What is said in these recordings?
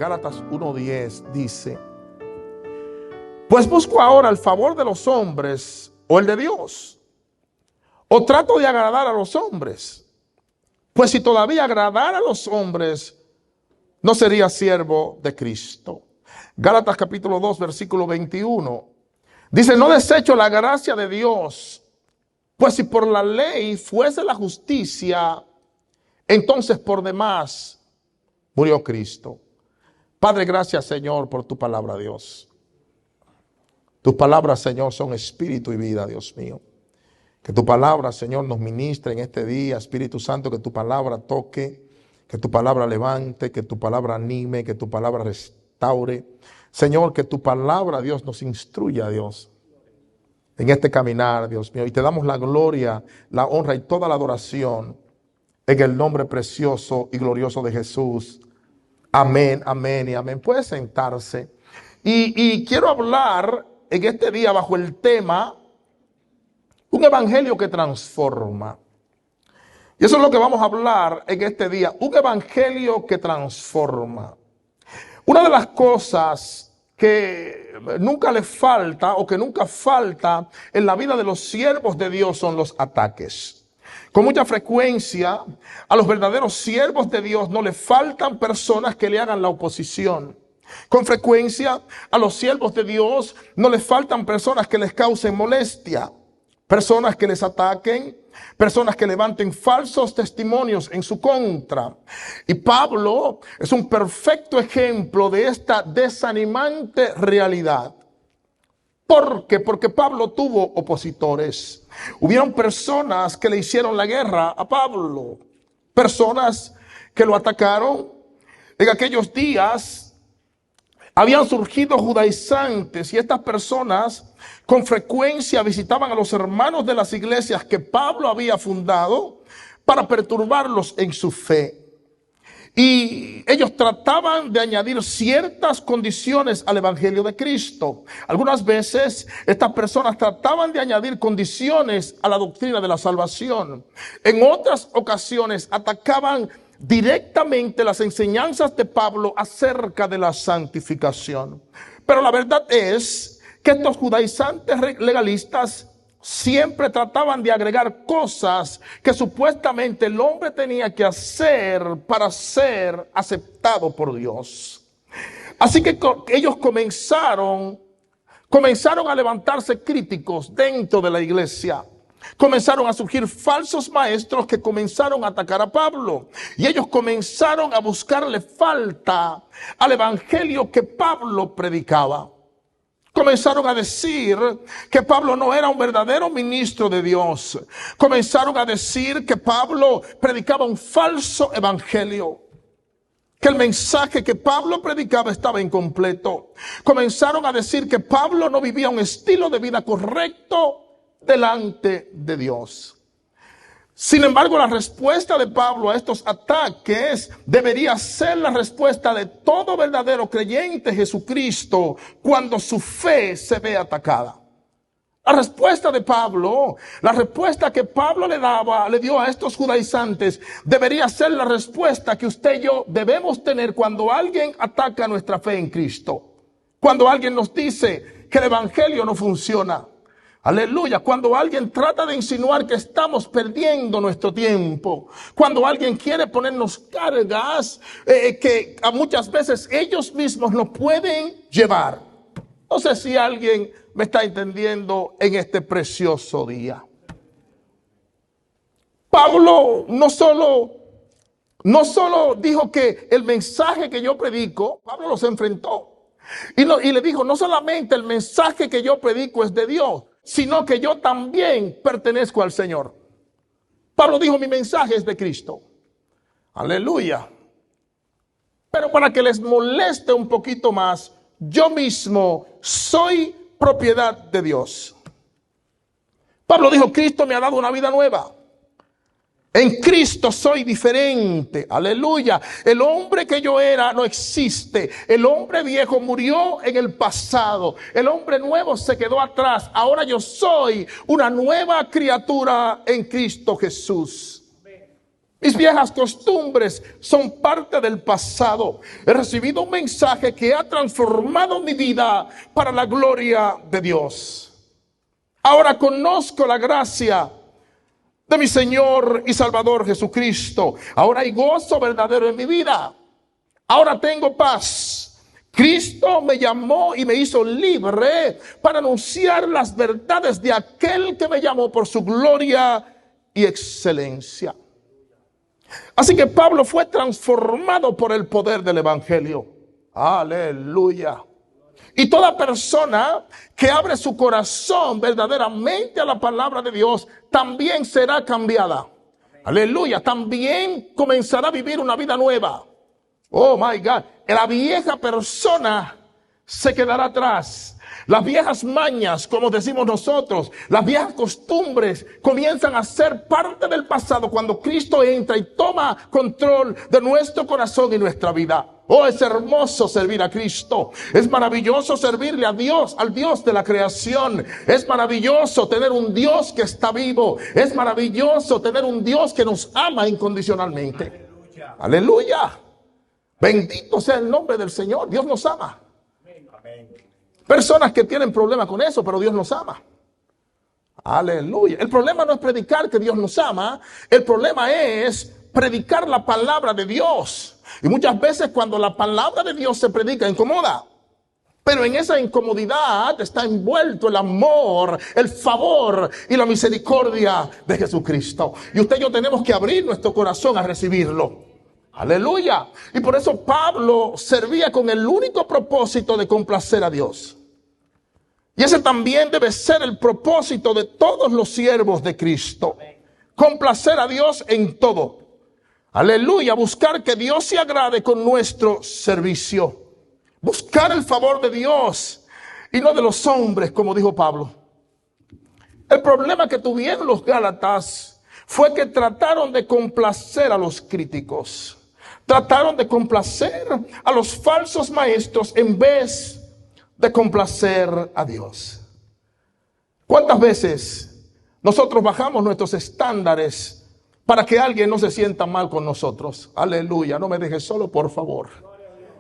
Gálatas 1:10 dice: pues busco ahora el favor de los hombres o el de Dios, o trato de agradar a los hombres. Pues si todavía agradara a los hombres, no sería siervo de Cristo. Gálatas capítulo 2, versículo 21. Dice: no desecho la gracia de Dios, pues si por la ley fuese la justicia, entonces por demás murió Cristo. Padre, gracias, Señor, por tu palabra, Dios. Tus palabras, Señor, son espíritu y vida, Dios mío. Que tu palabra, Señor, nos ministre en este día, Espíritu Santo, que tu palabra toque, que tu palabra levante, que tu palabra anime, que tu palabra restaure. Señor, que tu palabra, Dios, nos instruya, Dios, en este caminar, Dios mío. Y te damos la gloria, la honra y toda la adoración en el nombre precioso y glorioso de Jesús. Amén, amén y amén. Puede sentarse. Y quiero hablar en este día bajo el tema un evangelio que transforma. Y eso es lo que vamos a hablar en este día. Un evangelio que transforma. Una de las cosas que nunca le falta o que nunca falta en la vida de los siervos de Dios son los ataques. Con mucha frecuencia a los verdaderos siervos de Dios no le faltan personas que le hagan la oposición. Con frecuencia a los siervos de Dios no les faltan personas que les causen molestia. Personas que les ataquen, personas que levanten falsos testimonios en su contra. Y Pablo es un perfecto ejemplo de esta desanimante realidad. ¿Por qué? Porque Pablo tuvo opositores. Hubieron personas que le hicieron la guerra a Pablo. Personas que lo atacaron. En aquellos días habían surgido judaizantes y estas personas con frecuencia visitaban a los hermanos de las iglesias que Pablo había fundado para perturbarlos en su fe. Y ellos trataban de añadir ciertas condiciones al evangelio de Cristo. Algunas veces estas personas trataban de añadir condiciones a la doctrina de la salvación. En otras ocasiones atacaban directamente las enseñanzas de Pablo acerca de la santificación. Pero la verdad es que estos judaizantes legalistas siempre trataban de agregar cosas que supuestamente el hombre tenía que hacer para ser aceptado por Dios. Así que ellos comenzaron a levantarse críticos dentro de la iglesia. Comenzaron a surgir falsos maestros que comenzaron a atacar a Pablo. Y ellos comenzaron a buscarle falta al evangelio que Pablo predicaba. Comenzaron a decir que Pablo no era un verdadero ministro de Dios. Comenzaron a decir que Pablo predicaba un falso evangelio. Que el mensaje que Pablo predicaba estaba incompleto. Comenzaron a decir que Pablo no vivía un estilo de vida correcto delante de Dios. Sin embargo, la respuesta de Pablo a estos ataques debería ser la respuesta de todo verdadero creyente en Jesucristo cuando su fe se ve atacada. La respuesta de Pablo, la respuesta que Pablo le dio a estos judaizantes, debería ser la respuesta que usted y yo debemos tener cuando alguien ataca nuestra fe en Cristo. Cuando alguien nos dice que el evangelio no funciona. Aleluya. Cuando alguien trata de insinuar que estamos perdiendo nuestro tiempo. Cuando alguien quiere ponernos cargas que a muchas veces ellos mismos no pueden llevar. No sé si alguien me está entendiendo en este precioso día. Pablo no solo dijo que el mensaje que yo predico, Pablo los enfrentó. Y le dijo, no solamente el mensaje que yo predico es de Dios, sino que yo también pertenezco al Señor. Pablo dijo, mi mensaje es de Cristo. Aleluya. Pero para que les moleste un poquito más, yo mismo soy propiedad de Dios. Pablo dijo, Cristo me ha dado una vida nueva. En Cristo soy diferente. Aleluya. El hombre que yo era no existe. El hombre viejo murió en el pasado. El hombre nuevo se quedó atrás. Ahora yo soy una nueva criatura en Cristo Jesús. Mis viejas costumbres son parte del pasado. He recibido un mensaje que ha transformado mi vida para la gloria de Dios. Ahora conozco la gracia de mi Señor y Salvador Jesucristo. Ahora hay gozo verdadero en mi vida. Ahora tengo paz. Cristo me llamó y me hizo libre para anunciar las verdades de aquel que me llamó por su gloria y excelencia. Así que Pablo fue transformado por el poder del evangelio. Aleluya. Y toda persona que abre su corazón verdaderamente a la palabra de Dios también será cambiada. Aleluya. También comenzará a vivir una vida nueva. Oh my God. La vieja persona se quedará atrás. Las viejas mañas, como decimos nosotros, las viejas costumbres comienzan a ser parte del pasado cuando Cristo entra y toma control de nuestro corazón y nuestra vida. Oh, es hermoso servir a Cristo. Es maravilloso servirle a Dios, al Dios de la creación. Es maravilloso tener un Dios que está vivo. Es maravilloso tener un Dios que nos ama incondicionalmente. Aleluya. Aleluya. Bendito sea el nombre del Señor. Dios nos ama. Personas que tienen problemas con eso, pero Dios nos ama. Aleluya. El problema no es predicar que Dios nos ama. El problema es predicar la palabra de Dios. Y muchas veces cuando la palabra de Dios se predica, incomoda. Pero en esa incomodidad está envuelto el amor, el favor y la misericordia de Jesucristo. Y usted y yo tenemos que abrir nuestro corazón a recibirlo. Aleluya. Y por eso Pablo servía con el único propósito de complacer a Dios. Y ese también debe ser el propósito de todos los siervos de Cristo. Complacer a Dios en todo. Aleluya. Buscar que Dios se agrade con nuestro servicio. Buscar el favor de Dios y no de los hombres, como dijo Pablo. El problema que tuvieron los Gálatas fue que trataron de complacer a los críticos. Trataron de complacer a los falsos maestros en vez de complacer a Dios. ¿Cuántas veces nosotros bajamos nuestros estándares para que alguien no se sienta mal con nosotros? Aleluya, no me dejes solo, por favor.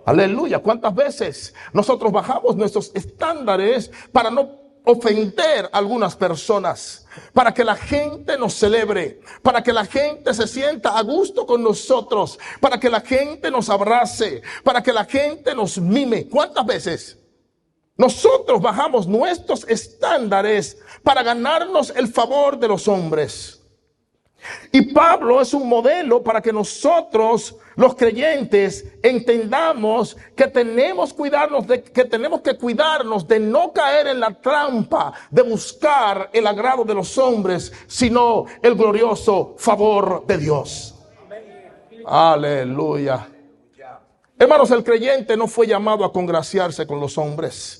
Aleluya, ¿cuántas veces nosotros bajamos nuestros estándares para no ofender a algunas personas, para que la gente nos celebre, para que la gente se sienta a gusto con nosotros, para que la gente nos abrace, para que la gente nos mime? ¿Cuántas veces nosotros bajamos nuestros estándares para ganarnos el favor de los hombres? Y Pablo es un modelo para que nosotros, los creyentes, entendamos que tenemos que cuidarnos de no caer en la trampa de buscar el agrado de los hombres, sino el glorioso favor de Dios. Aleluya. Hermanos, el creyente no fue llamado a congraciarse con los hombres.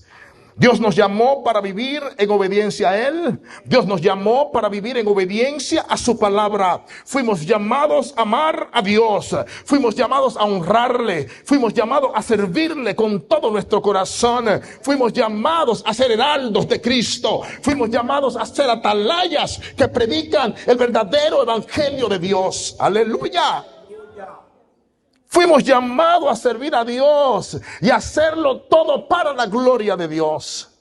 Dios nos llamó para vivir en obediencia a Él. Dios nos llamó para vivir en obediencia a su palabra. Fuimos llamados a amar a Dios. Fuimos llamados a honrarle. Fuimos llamados a servirle con todo nuestro corazón. Fuimos llamados a ser heraldos de Cristo. Fuimos llamados a ser atalayas que predican el verdadero evangelio de Dios. Aleluya. Fuimos llamados a servir a Dios y a hacerlo todo para la gloria de Dios.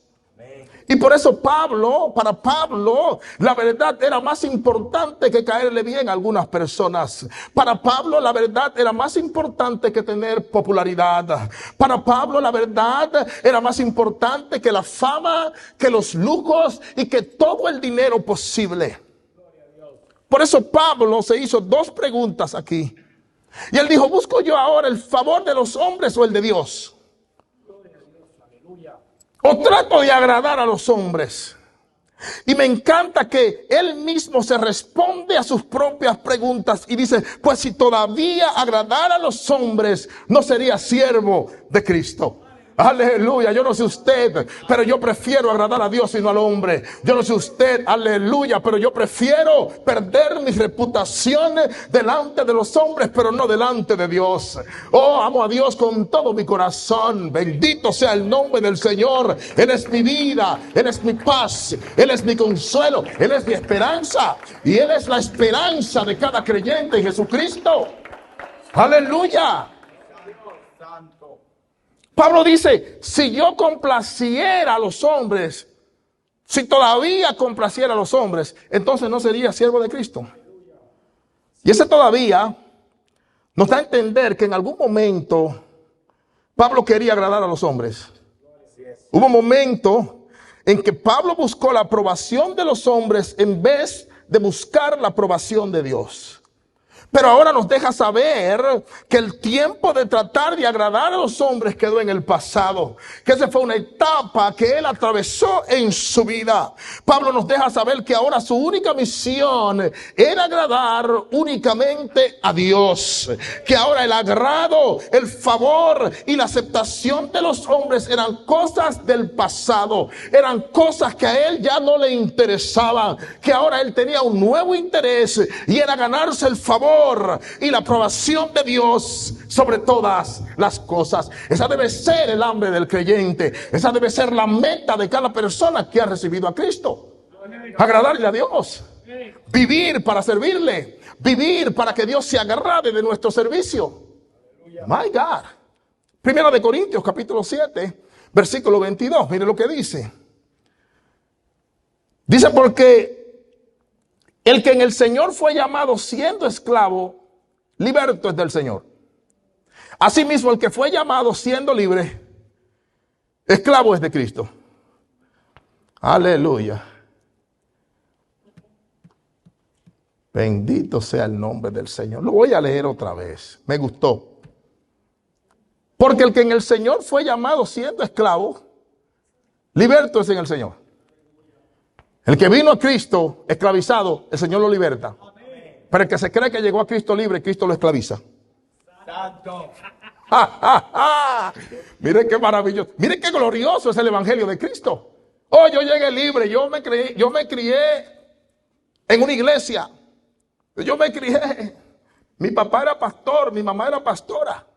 Y por eso para Pablo, la verdad era más importante que caerle bien a algunas personas. Para Pablo, la verdad era más importante que tener popularidad. Para Pablo, la verdad era más importante que la fama, que los lujos y que todo el dinero posible. Por eso Pablo se hizo dos preguntas aquí. Y él dijo: ¿busco yo ahora el favor de los hombres o el de Dios? ¿O trato de agradar a los hombres? Y me encanta que él mismo se responde a sus propias preguntas y dice: pues si todavía agradara a los hombres, no sería siervo de Cristo. Aleluya, yo no sé usted, pero yo prefiero agradar a Dios y no al hombre. Yo no sé usted, aleluya, pero yo prefiero perder mi reputación delante de los hombres, pero no delante de Dios. Oh, amo a Dios con todo mi corazón. Bendito sea el nombre del Señor. Él es mi vida, Él es mi paz, Él es mi consuelo, Él es mi esperanza. Y Él es la esperanza de cada creyente en Jesucristo. Aleluya. Pablo dice, si yo complaciera a los hombres, si todavía complaciera a los hombres, entonces no sería siervo de Cristo. Y ese todavía nos da a entender que en algún momento Pablo quería agradar a los hombres. Hubo un momento en que Pablo buscó la aprobación de los hombres en vez de buscar la aprobación de Dios. Pero ahora nos deja saber que el tiempo de tratar de agradar a los hombres quedó en el pasado. Que esa fue una etapa que él atravesó en su vida. Pablo nos deja saber que ahora su única misión era agradar únicamente a Dios. Que ahora el agrado, el favor y la aceptación de los hombres eran cosas del pasado. Eran cosas que a él ya no le interesaban. Que ahora él tenía un nuevo interés y era ganarse el favor y la aprobación de Dios sobre todas las cosas. Esa debe ser el hambre del creyente. Esa debe ser la meta de cada persona que ha recibido a Cristo. Agradarle a Dios. Vivir para servirle. Vivir para que Dios se agrade de nuestro servicio. My God. Primera de Corintios capítulo 7 versículo 22. Mire lo que dice. Dice, porque el que en el Señor fue llamado siendo esclavo, liberto es del Señor. Asimismo, el que fue llamado siendo libre, esclavo es de Cristo. Aleluya. Bendito sea el nombre del Señor. Lo voy a leer otra vez. Me gustó. Porque el que en el Señor fue llamado siendo esclavo, liberto es en el Señor. El que vino a Cristo esclavizado, el Señor lo liberta. Pero el que se cree que llegó a Cristo libre, Cristo lo esclaviza. Miren qué maravilloso. Miren qué glorioso es el evangelio de Cristo. Oh, yo llegué libre. Yo me crié en una iglesia. Yo me crié. Mi papá era pastor, mi mamá era pastora.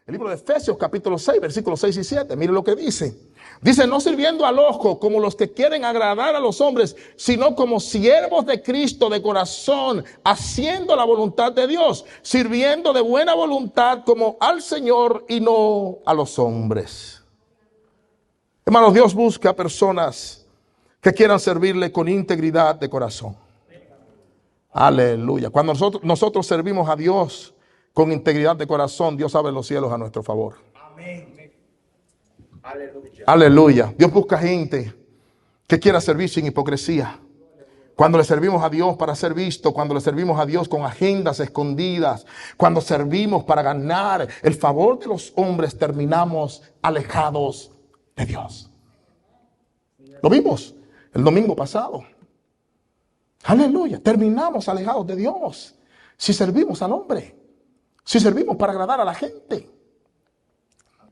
El libro de Efesios capítulo 6, versículos 6 y 7. Miren lo que dice. Dice, no sirviendo al ojo como los que quieren agradar a los hombres, sino como siervos de Cristo de corazón, haciendo la voluntad de Dios, sirviendo de buena voluntad como al Señor y no a los hombres. Hermanos, Dios busca personas que quieran servirle con integridad de corazón. Aleluya. Cuando nosotros servimos a Dios con integridad de corazón, Dios abre los cielos a nuestro favor. Amén. Aleluya. Aleluya. Dios busca gente que quiera servir sin hipocresía. Cuando le servimos a Dios para ser visto, cuando le servimos a Dios con agendas escondidas, cuando servimos para ganar el favor de los hombres, terminamos alejados de Dios. Lo vimos el domingo pasado. Aleluya. Terminamos alejados de Dios si servimos al hombre, si servimos para agradar a la gente.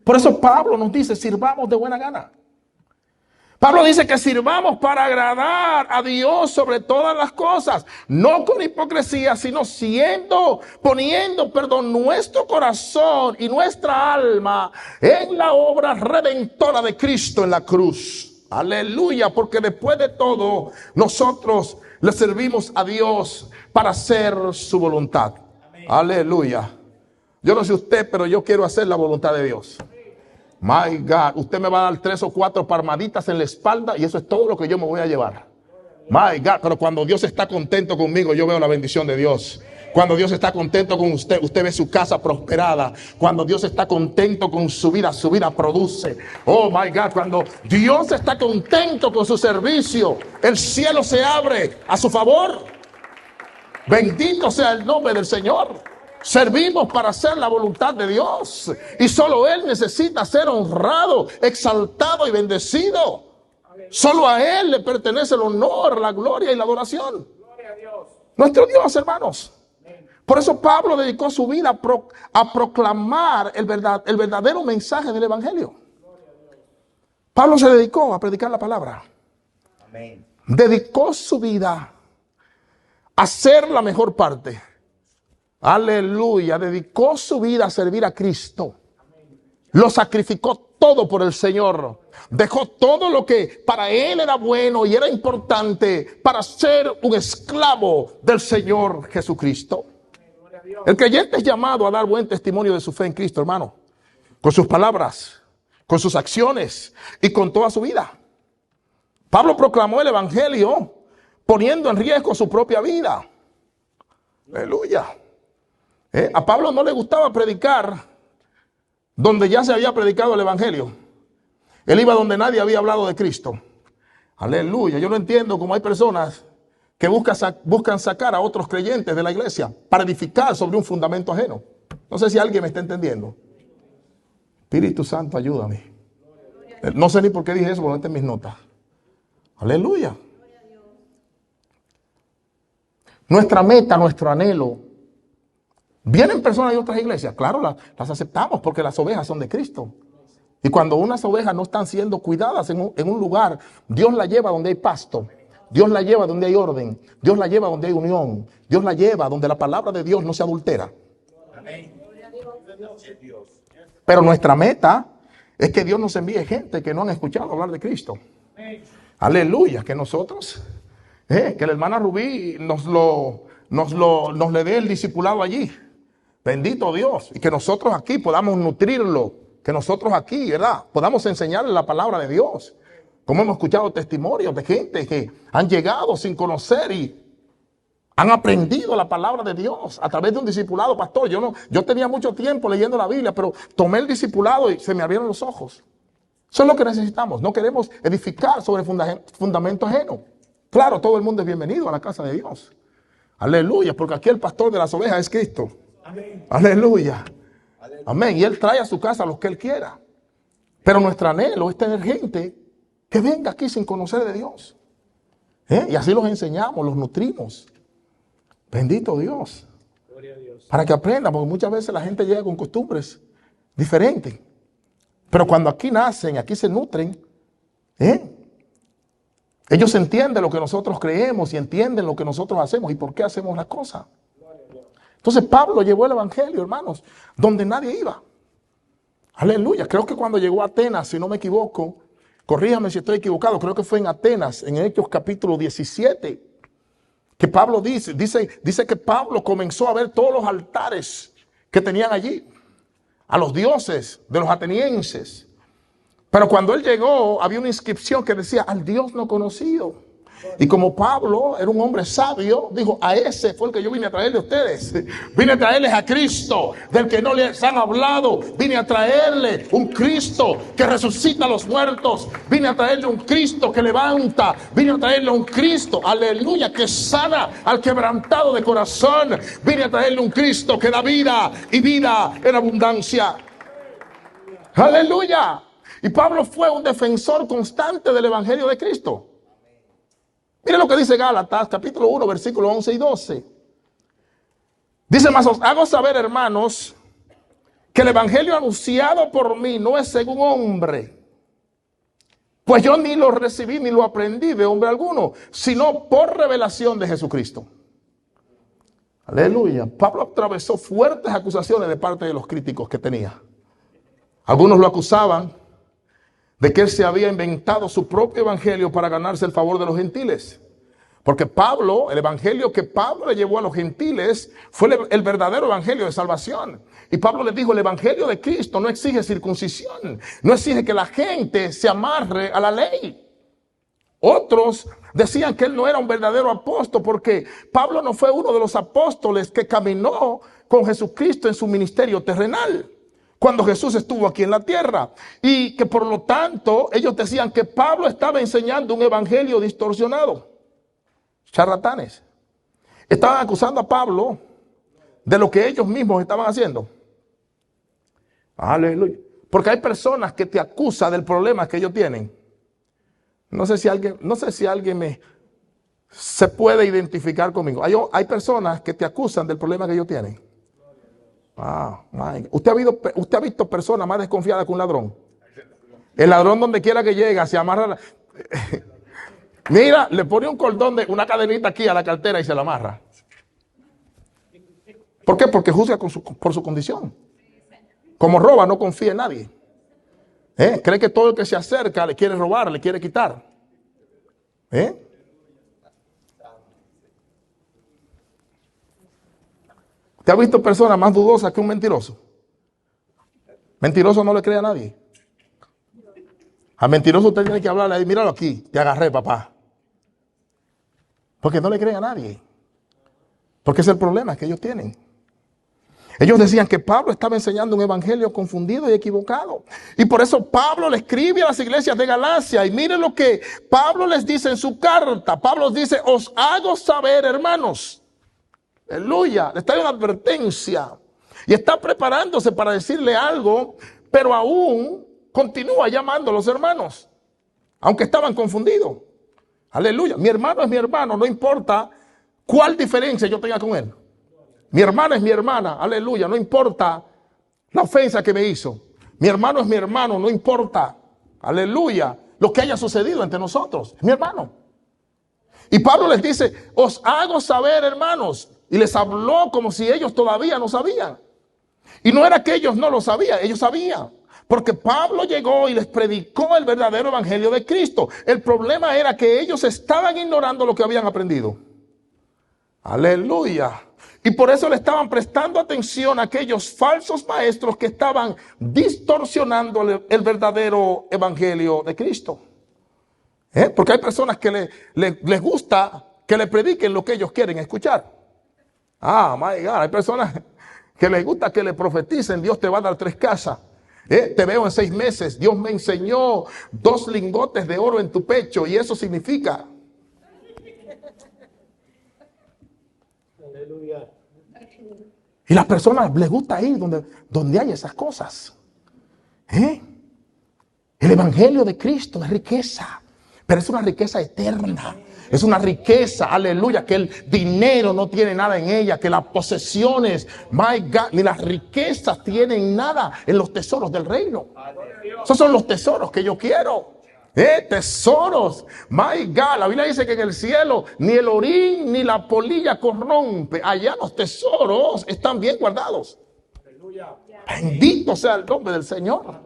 Por eso Pablo nos dice, sirvamos de buena gana. Pablo dice que sirvamos para agradar a Dios sobre todas las cosas, no con hipocresía, sino poniendo nuestro corazón y nuestra alma en la obra redentora de Cristo en la cruz. Aleluya, porque después de todo, nosotros le servimos a Dios para hacer su voluntad. Amén. Aleluya. Yo no sé usted, pero yo quiero hacer la voluntad de Dios. My God, usted me va a dar 3 o 4 palmaditas en la espalda y eso es todo lo que yo me voy a llevar. My God, pero cuando Dios está contento conmigo, yo veo la bendición de Dios. Cuando Dios está contento con usted, usted ve su casa prosperada. Cuando Dios está contento con su vida produce. Oh my God, cuando Dios está contento con su servicio, el cielo se abre a su favor. Bendito sea el nombre del Señor. Servimos para hacer la voluntad de Dios. Y solo Él necesita ser honrado, exaltado y bendecido. Solo a Él le pertenece el honor, la gloria y la adoración. Nuestro Dios, hermanos. Por eso Pablo dedicó su vida a proclamar el verdadero mensaje del Evangelio. Pablo se dedicó a predicar la palabra. Amén. Dedicó su vida a ser la mejor parte. Aleluya. Dedicó su vida a servir a Cristo. Lo sacrificó todo por el Señor. Dejó todo lo que para él era bueno y era importante para ser un esclavo del Señor Jesucristo. El creyente es llamado a dar buen testimonio de su fe en Cristo, hermano. Con sus palabras, con sus acciones y con toda su vida. Pablo proclamó el evangelio poniendo en riesgo su propia vida. Aleluya. A Pablo no le gustaba predicar donde ya se había predicado el evangelio. Él iba donde nadie había hablado de Cristo. Aleluya. Yo no entiendo cómo hay personas que buscan sacar a otros creyentes de la iglesia para edificar sobre un fundamento ajeno. No sé si alguien me está entendiendo. Espíritu Santo, ayúdame. No sé ni por qué dije eso, porque no está en mis notas. Aleluya. Nuestra meta, nuestro anhelo. ¿Vienen personas de otras iglesias? Claro, las aceptamos porque las ovejas son de Cristo. Y cuando unas ovejas no están siendo cuidadas en un lugar, Dios la lleva donde hay pasto. Dios la lleva donde hay orden. Dios la lleva donde hay unión. Dios la lleva donde la palabra de Dios no se adultera. Amén. Pero nuestra meta es que Dios nos envíe gente que no han escuchado hablar de Cristo. Aleluya, que nosotros, que la hermana Rubí nos le dé el discipulado allí. Bendito Dios. Y que nosotros aquí podamos nutrirlo. Que nosotros aquí, ¿verdad?, podamos enseñarle la palabra de Dios. Como hemos escuchado testimonios de gente que han llegado sin conocer y han aprendido la palabra de Dios a través de un discipulado, pastor. Yo tenía mucho tiempo leyendo la Biblia, pero tomé el discipulado y se me abrieron los ojos. Eso es lo que necesitamos. No queremos edificar sobre fundamento ajeno. Claro, todo el mundo es bienvenido a la casa de Dios. Aleluya, porque aquí el pastor de las ovejas es Cristo. Amén. Aleluya. Amén. Y Él trae a su casa a los que Él quiera. Pero nuestro anhelo es tener gente que venga aquí sin conocer de Dios. Y así los enseñamos, los nutrimos. Bendito Dios. Gloria a Dios. Para que aprendan, porque muchas veces la gente llega con costumbres diferentes. Pero cuando aquí nacen, aquí se nutren, ellos entienden lo que nosotros creemos y entienden lo que nosotros hacemos y por qué hacemos las cosas. Entonces Pablo llevó el evangelio, hermanos, donde nadie iba. Aleluya. Creo que cuando llegó a Atenas, si no me equivoco, corríjame si estoy equivocado, creo que fue en Atenas, en Hechos capítulo 17, que Pablo dice que Pablo comenzó a ver todos los altares que tenían allí, a los dioses de los atenienses. Pero cuando él llegó, había una inscripción que decía, al Dios no conocido. Y como Pablo era un hombre sabio, dijo, a ese fue el que yo vine a traerle a ustedes. Vine a traerles a Cristo, del que no les han hablado. Vine a traerle un Cristo que resucita a los muertos. Vine a traerle un Cristo que levanta. Vine a traerle un Cristo, aleluya, que sana al quebrantado de corazón. Vine a traerle un Cristo que da vida y vida en abundancia. Aleluya. Y Pablo fue un defensor constante del evangelio de Cristo. Mire lo que dice Gálatas, capítulo 1, versículos 11 y 12. Dice más, os hago saber, hermanos, que el evangelio anunciado por mí no es según hombre. Pues yo ni lo recibí ni lo aprendí de hombre alguno, sino por revelación de Jesucristo. Aleluya. Pablo atravesó fuertes acusaciones de parte de los críticos que tenía. Algunos lo acusaban de que él se había inventado su propio evangelio para ganarse el favor de los gentiles. Porque Pablo, el evangelio que Pablo le llevó a los gentiles fue el verdadero evangelio de salvación. Y Pablo les dijo, el evangelio de Cristo no exige circuncisión, no exige que la gente se amarre a la ley. Otros decían que él no era un verdadero apóstol porque Pablo no fue uno de los apóstoles que caminó con Jesucristo en su ministerio terrenal, cuando Jesús estuvo aquí en la tierra, y que por lo tanto ellos decían que Pablo estaba enseñando un evangelio distorsionado. Charlatanes. Estaban acusando a Pablo de lo que ellos mismos estaban haciendo. Aleluya. Porque hay personas que te acusan del problema que ellos tienen. No sé si alguien se puede identificar conmigo. Hay personas que te acusan del problema que ellos tienen. ¿Usted ha visto personas más desconfiadas que un ladrón? El ladrón donde quiera que llega se amarra. Mira, le pone un cordón de una cadenita aquí a la cartera y se la amarra. ¿Por qué? Porque juzga por su condición. Como roba, no confía en nadie. Cree que todo el que se acerca le quiere robar, le quiere quitar. ¿Te ha visto personas más dudosas que un mentiroso? Mentiroso no le cree a nadie. Al mentiroso usted tiene que hablarle, míralo aquí, te agarré, papá. Porque no le cree a nadie. Porque es el problema que ellos tienen. Ellos decían que Pablo estaba enseñando un evangelio confundido y equivocado. Y por eso Pablo le escribe a las iglesias de Galacia. Y miren lo que Pablo les dice en su carta. Pablo dice, os hago saber, hermanos. Aleluya. Le está dando una advertencia. Y está preparándose para decirle algo, pero aún continúa llamando a los hermanos. Aunque estaban confundidos. Aleluya. Mi hermano es mi hermano, no importa cuál diferencia yo tenga con él. Mi hermana es mi hermana, aleluya, no importa la ofensa que me hizo. Mi hermano es mi hermano, no importa, aleluya, lo que haya sucedido entre nosotros. Es mi hermano. Y Pablo les dice, os hago saber, hermanos. Y les habló como si ellos todavía no sabían. Y no era que ellos no lo sabían, ellos sabían. Porque Pablo llegó y les predicó el verdadero evangelio de Cristo. El problema era que ellos estaban ignorando lo que habían aprendido. Aleluya. Y por eso le estaban prestando atención a aquellos falsos maestros que estaban distorsionando el verdadero evangelio de Cristo. Porque hay personas que les gusta que le prediquen lo que ellos quieren escuchar. My God, hay personas que les gusta que le profeticen, Dios te va a dar 3 casas. Te veo en 6 meses, Dios me enseñó 2 lingotes de oro en tu pecho y eso significa. Aleluya. Y las personas les gusta ir donde hay esas cosas. El evangelio de Cristo es riqueza, pero es una riqueza eterna. Es una riqueza, aleluya, que el dinero no tiene nada en ella, que las posesiones, my God, ni las riquezas tienen nada en los tesoros del reino. Esos son los tesoros que yo quiero. Tesoros, my God, la Biblia dice que en el cielo ni el orín ni la polilla corrompe. Allá los tesoros están bien guardados. Aleluya. Bendito sea el nombre del Señor.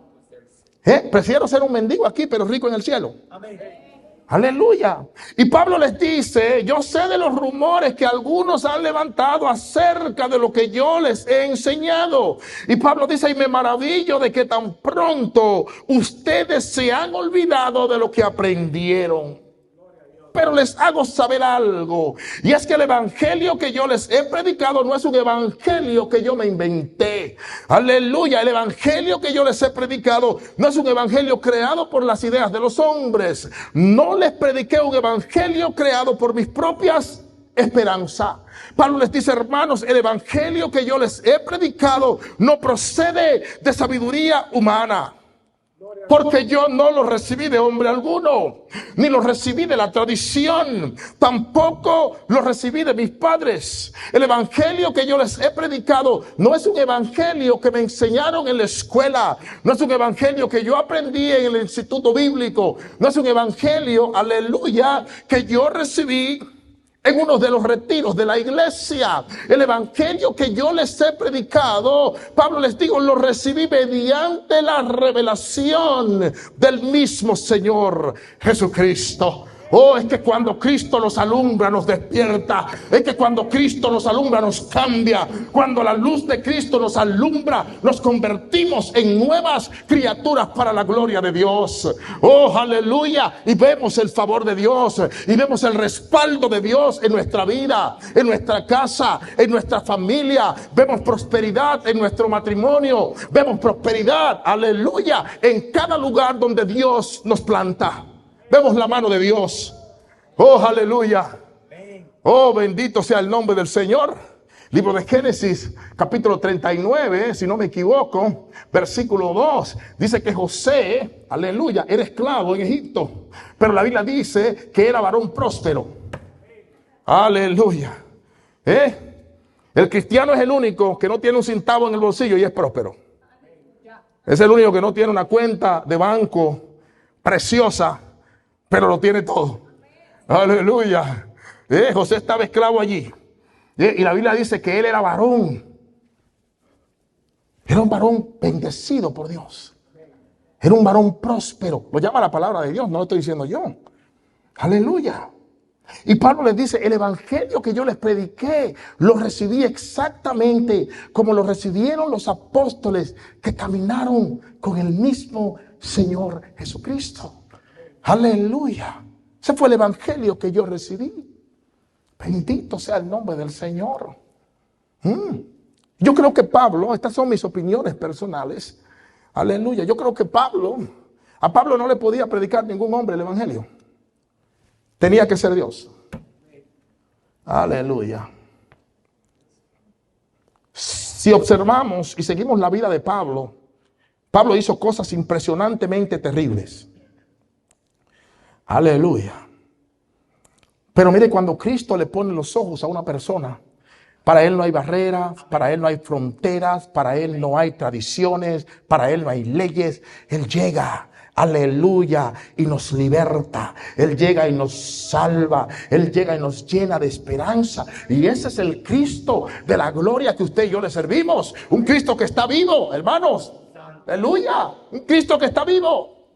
Prefiero ser un mendigo aquí, pero rico en el cielo. Amén. Aleluya. Y Pablo les dice, yo sé de los rumores que algunos han levantado acerca de lo que yo les he enseñado. Y Pablo dice, y me maravillo de que tan pronto ustedes se han olvidado de lo que aprendieron. Pero les hago saber algo, y es que el evangelio que yo les he predicado no es un evangelio que yo me inventé. Aleluya, el evangelio que yo les he predicado no es un evangelio creado por las ideas de los hombres. No les prediqué un evangelio creado por mis propias esperanzas. Pablo les dice, hermanos, el evangelio que yo les he predicado no procede de sabiduría humana. Porque yo no lo recibí de hombre alguno, ni lo recibí de la tradición, tampoco lo recibí de mis padres. El evangelio que yo les he predicado no es un evangelio que me enseñaron en la escuela, no es un evangelio que yo aprendí en el instituto bíblico, no es un evangelio, aleluya, que yo recibí en uno de los retiros de la iglesia. El evangelio que yo les he predicado, Pablo les digo, lo recibí mediante la revelación del mismo Señor Jesucristo. Es que cuando Cristo nos alumbra, nos despierta. Es que cuando Cristo nos alumbra, nos cambia. Cuando la luz de Cristo nos alumbra, nos convertimos en nuevas criaturas para la gloria de Dios. Aleluya. Y vemos el favor de Dios. Y vemos el respaldo de Dios en nuestra vida, en nuestra casa, en nuestra familia. Vemos prosperidad en nuestro matrimonio. Vemos prosperidad, aleluya, en cada lugar donde Dios nos planta. Vemos la mano de Dios. Aleluya. Bendito sea el nombre del Señor. Libro de Génesis, capítulo 39, si no me equivoco, versículo 2. Dice que José, aleluya, era esclavo en Egipto. Pero la Biblia dice que era varón próspero. Aleluya. El cristiano es el único que no tiene un centavo en el bolsillo y es próspero. Es el único que no tiene una cuenta de banco preciosa, pero lo tiene todo. Aleluya. José estaba esclavo allí. Y la Biblia dice que él era varón. Era un varón bendecido por Dios. Era un varón próspero. Lo llama la palabra de Dios, no lo estoy diciendo yo. Aleluya. Y Pablo les dice, el evangelio que yo les prediqué, lo recibí exactamente como lo recibieron los apóstoles que caminaron con el mismo Señor Jesucristo. Aleluya. Ese fue el evangelio que yo recibí. Bendito sea el nombre del Señor. Yo creo que Pablo, estas son mis opiniones personales. Aleluya. Yo creo que a Pablo no le podía predicar ningún hombre el evangelio. Tenía que ser Dios. Aleluya. Si observamos y seguimos la vida de Pablo, Pablo hizo cosas impresionantemente terribles. Aleluya. Pero mire, cuando Cristo le pone los ojos a una persona, para él no hay barreras, para él no hay fronteras, para él no hay tradiciones, para él no hay leyes. Él llega, aleluya, y nos liberta. Él llega y nos salva. Él llega y nos llena de esperanza. Y ese es el Cristo de la gloria que usted y yo le servimos. Un Cristo que está vivo, hermanos. Aleluya. Un Cristo que está vivo.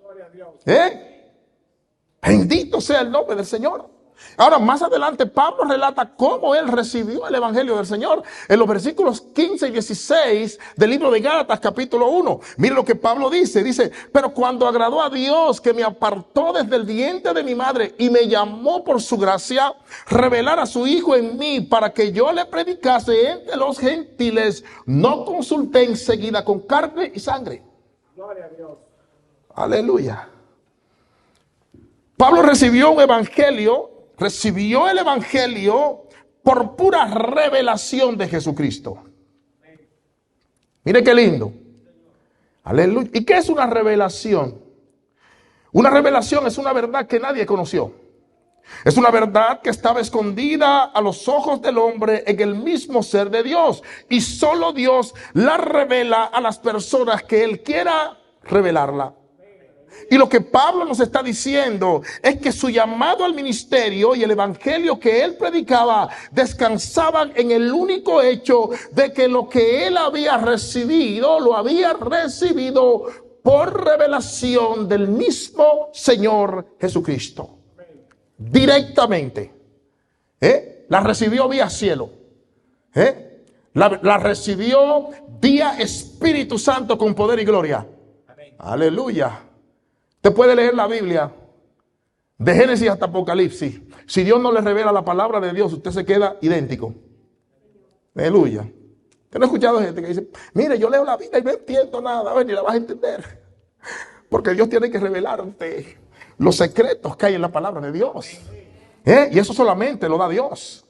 Bendito sea el nombre del Señor. Ahora, más adelante, Pablo relata cómo él recibió el evangelio del Señor en los versículos 15 y 16 del libro de Gálatas, capítulo 1. Mire lo que Pablo dice. Dice, pero cuando agradó a Dios, que me apartó desde el vientre de mi madre y me llamó por su gracia, revelar a su Hijo en mí para que yo le predicase entre los gentiles, no consulté enseguida con carne y sangre. Gloria a Dios. Aleluya. Pablo recibió el evangelio por pura revelación de Jesucristo. Mire qué lindo. Aleluya. ¿Y qué es una revelación? Una revelación es una verdad que nadie conoció. Es una verdad que estaba escondida a los ojos del hombre en el mismo ser de Dios. Y solo Dios la revela a las personas que Él quiera revelarla. Y lo que Pablo nos está diciendo es que su llamado al ministerio y el evangelio que él predicaba descansaban en el único hecho de que lo que él había recibido, lo había recibido por revelación del mismo Señor Jesucristo. Directamente. La recibió vía cielo. La recibió vía Espíritu Santo con poder y gloria. Aleluya. Usted puede leer la Biblia de Génesis hasta Apocalipsis. Si Dios no le revela la palabra de Dios, usted se queda idéntico. Aleluya. Usted no ha escuchado gente que dice, mire, yo leo la Biblia y no entiendo nada. A ver, ni la vas a entender. Porque Dios tiene que revelarte los secretos que hay en la palabra de Dios. Y eso solamente lo da Dios.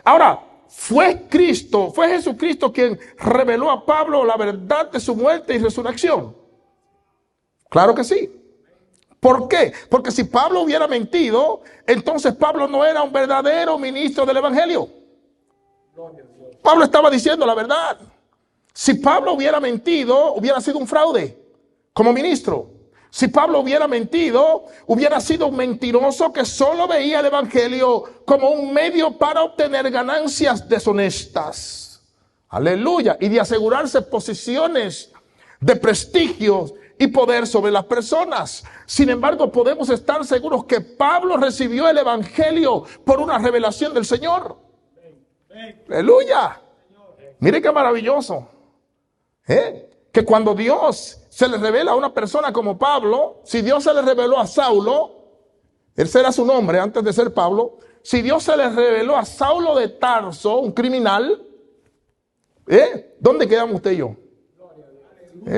Ahora, fue Jesucristo quien reveló a Pablo la verdad de su muerte y resurrección. Claro que sí. ¿Por qué? Porque si Pablo hubiera mentido, entonces Pablo no era un verdadero ministro del evangelio. Pablo estaba diciendo la verdad. Si Pablo hubiera mentido, hubiera sido un fraude como ministro. Si Pablo hubiera mentido, hubiera sido un mentiroso que solo veía el evangelio como un medio para obtener ganancias deshonestas. Aleluya. Y de asegurarse posiciones de prestigio y poder sobre las personas. Sin embargo, podemos estar seguros que Pablo recibió el evangelio por una revelación del Señor. Aleluya. Mire qué maravilloso. Que cuando Dios se le revela a una persona como Pablo, si Dios se le reveló a Saulo, ese era su nombre antes de ser Pablo, si Dios se le reveló a Saulo de Tarso, un criminal, ¿dónde quedamos usted y yo?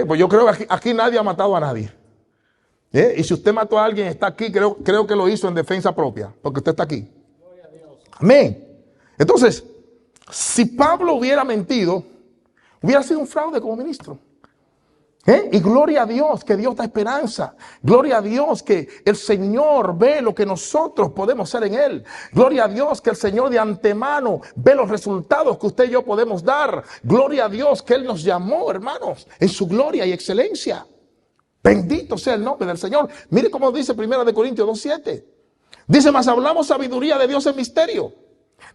Pues yo creo que aquí nadie ha matado a nadie. Y si usted mató a alguien, está aquí, creo que lo hizo en defensa propia, porque usted está aquí. Amén. Entonces, si Pablo hubiera mentido, hubiera sido un fraude como ministro. Y gloria a Dios que Dios da esperanza. Gloria a Dios que el Señor ve lo que nosotros podemos hacer en Él. Gloria a Dios que el Señor de antemano ve los resultados que usted y yo podemos dar. Gloria a Dios que Él nos llamó, hermanos, en su gloria y excelencia. Bendito sea el nombre del Señor. Mire cómo dice 1 Corintios 2:7. Dice, mas hablamos sabiduría de Dios en misterio.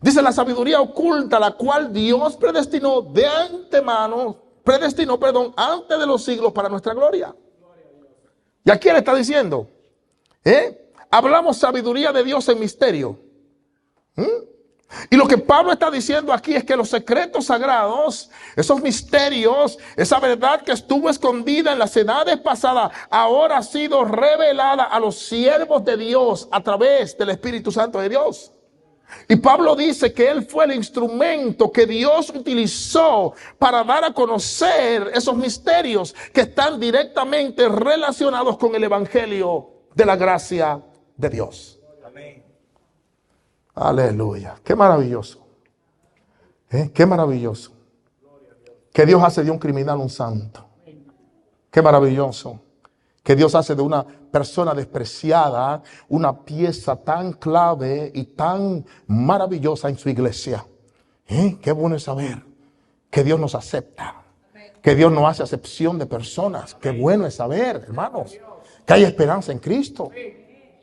Dice, la sabiduría oculta, la cual Dios predestinó antes de los siglos para nuestra gloria. ¿Y a quién le está diciendo? Hablamos sabiduría de Dios en misterio. Y lo que Pablo está diciendo aquí es que los secretos sagrados, esos misterios, esa verdad que estuvo escondida en las edades pasadas, ahora ha sido revelada a los siervos de Dios a través del Espíritu Santo de Dios. Y Pablo dice que él fue el instrumento que Dios utilizó para dar a conocer esos misterios que están directamente relacionados con el evangelio de la gracia de Dios. Amén. Aleluya. Qué maravilloso. Qué maravilloso. Que Dios hace de un criminal un santo. Qué maravilloso. Que Dios hace de una persona despreciada una pieza tan clave y tan maravillosa en su iglesia. Qué bueno es saber que Dios nos acepta. Que Dios no hace acepción de personas. Qué bueno es saber, hermanos, que hay esperanza en Cristo.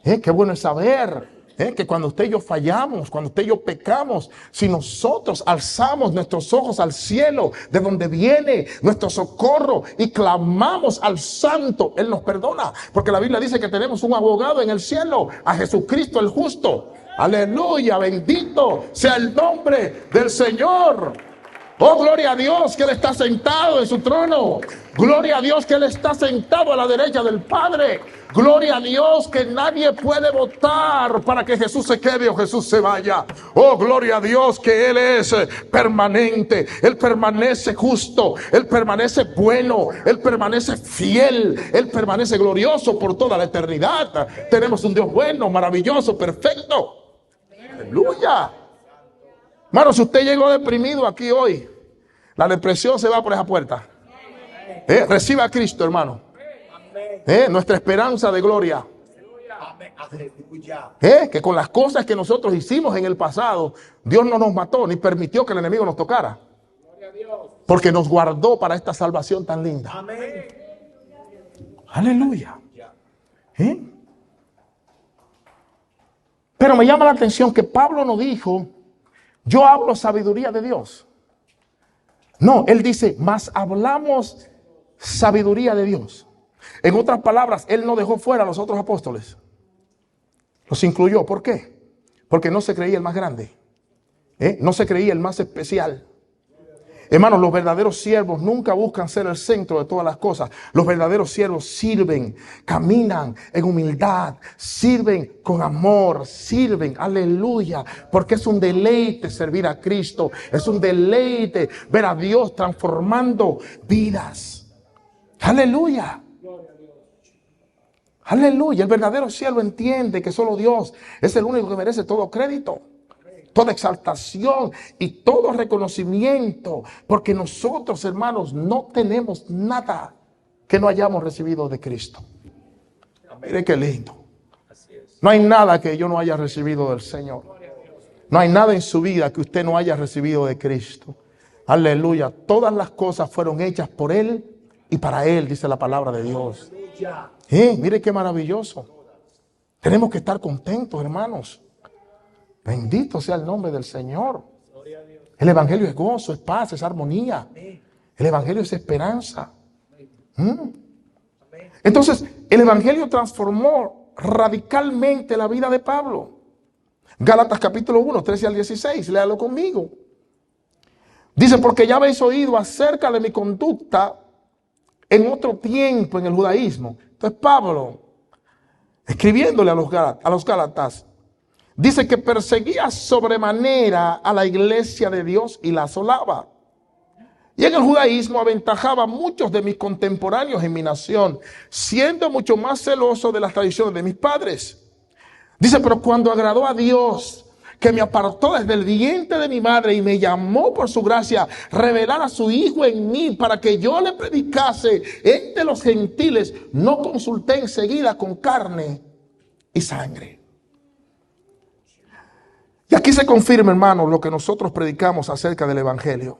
Qué bueno es saber que cuando usted y yo fallamos, cuando usted y yo pecamos, si nosotros alzamos nuestros ojos al cielo, de donde viene nuestro socorro, y clamamos al Santo, Él nos perdona. Porque la Biblia dice que tenemos un abogado en el cielo, a Jesucristo el justo. Aleluya, bendito sea el nombre del Señor. Oh, gloria a Dios que Él está sentado en su trono. Gloria a Dios que Él está sentado a la derecha del Padre. Gloria a Dios que nadie puede votar para que Jesús se quede o Jesús se vaya. Oh, gloria a Dios que Él es permanente. Él permanece justo. Él permanece bueno. Él permanece fiel. Él permanece glorioso por toda la eternidad. Tenemos un Dios bueno, maravilloso, perfecto. Aleluya. Hermano, si usted llegó deprimido aquí hoy, la depresión se va por esa puerta. Reciba a Cristo, hermano. Nuestra esperanza de gloria. Que con las cosas que nosotros hicimos en el pasado, Dios no nos mató ni permitió que el enemigo nos tocara. Porque nos guardó para esta salvación tan linda. Aleluya. Pero me llama la atención que Pablo no dijo: yo hablo sabiduría de Dios. No, él dice, mas hablamos sabiduría de Dios. En otras palabras, él no dejó fuera a los otros apóstoles. Los incluyó. ¿Por qué? Porque no se creía el más grande. No se creía el más especial. Hermanos, los verdaderos siervos nunca buscan ser el centro de todas las cosas. Los verdaderos siervos sirven, caminan en humildad, sirven con amor, sirven, aleluya, porque es un deleite servir a Cristo, es un deleite ver a Dios transformando vidas. Aleluya. Aleluya. El verdadero siervo entiende que solo Dios es el único que merece todo crédito, toda exaltación y todo reconocimiento, porque nosotros, hermanos, no tenemos nada que no hayamos recibido de Cristo. Mire qué lindo. No hay nada que yo no haya recibido del Señor. No hay nada en su vida que usted no haya recibido de Cristo. Aleluya. Todas las cosas fueron hechas por Él y para Él, dice la palabra de Dios. Mire qué maravilloso. Tenemos que estar contentos, hermanos. Bendito sea el nombre del Señor. El evangelio es gozo, es paz, es armonía. El evangelio es esperanza. Entonces, el evangelio transformó radicalmente la vida de Pablo. Gálatas capítulo 1, 13 al 16, léalo conmigo. Dice, porque ya habéis oído acerca de mi conducta en otro tiempo en el judaísmo. Entonces Pablo, escribiéndole a los Gálatas, dice que perseguía sobremanera a la iglesia de Dios y la asolaba. Y en el judaísmo aventajaba a muchos de mis contemporáneos en mi nación, siendo mucho más celoso de las tradiciones de mis padres. Dice, pero cuando agradó a Dios, que me apartó desde el vientre de mi madre y me llamó por su gracia, revelar a su Hijo en mí para que yo le predicase entre los gentiles, no consulté enseguida con carne y sangre. Y aquí se confirma, hermanos, lo que nosotros predicamos acerca del Evangelio.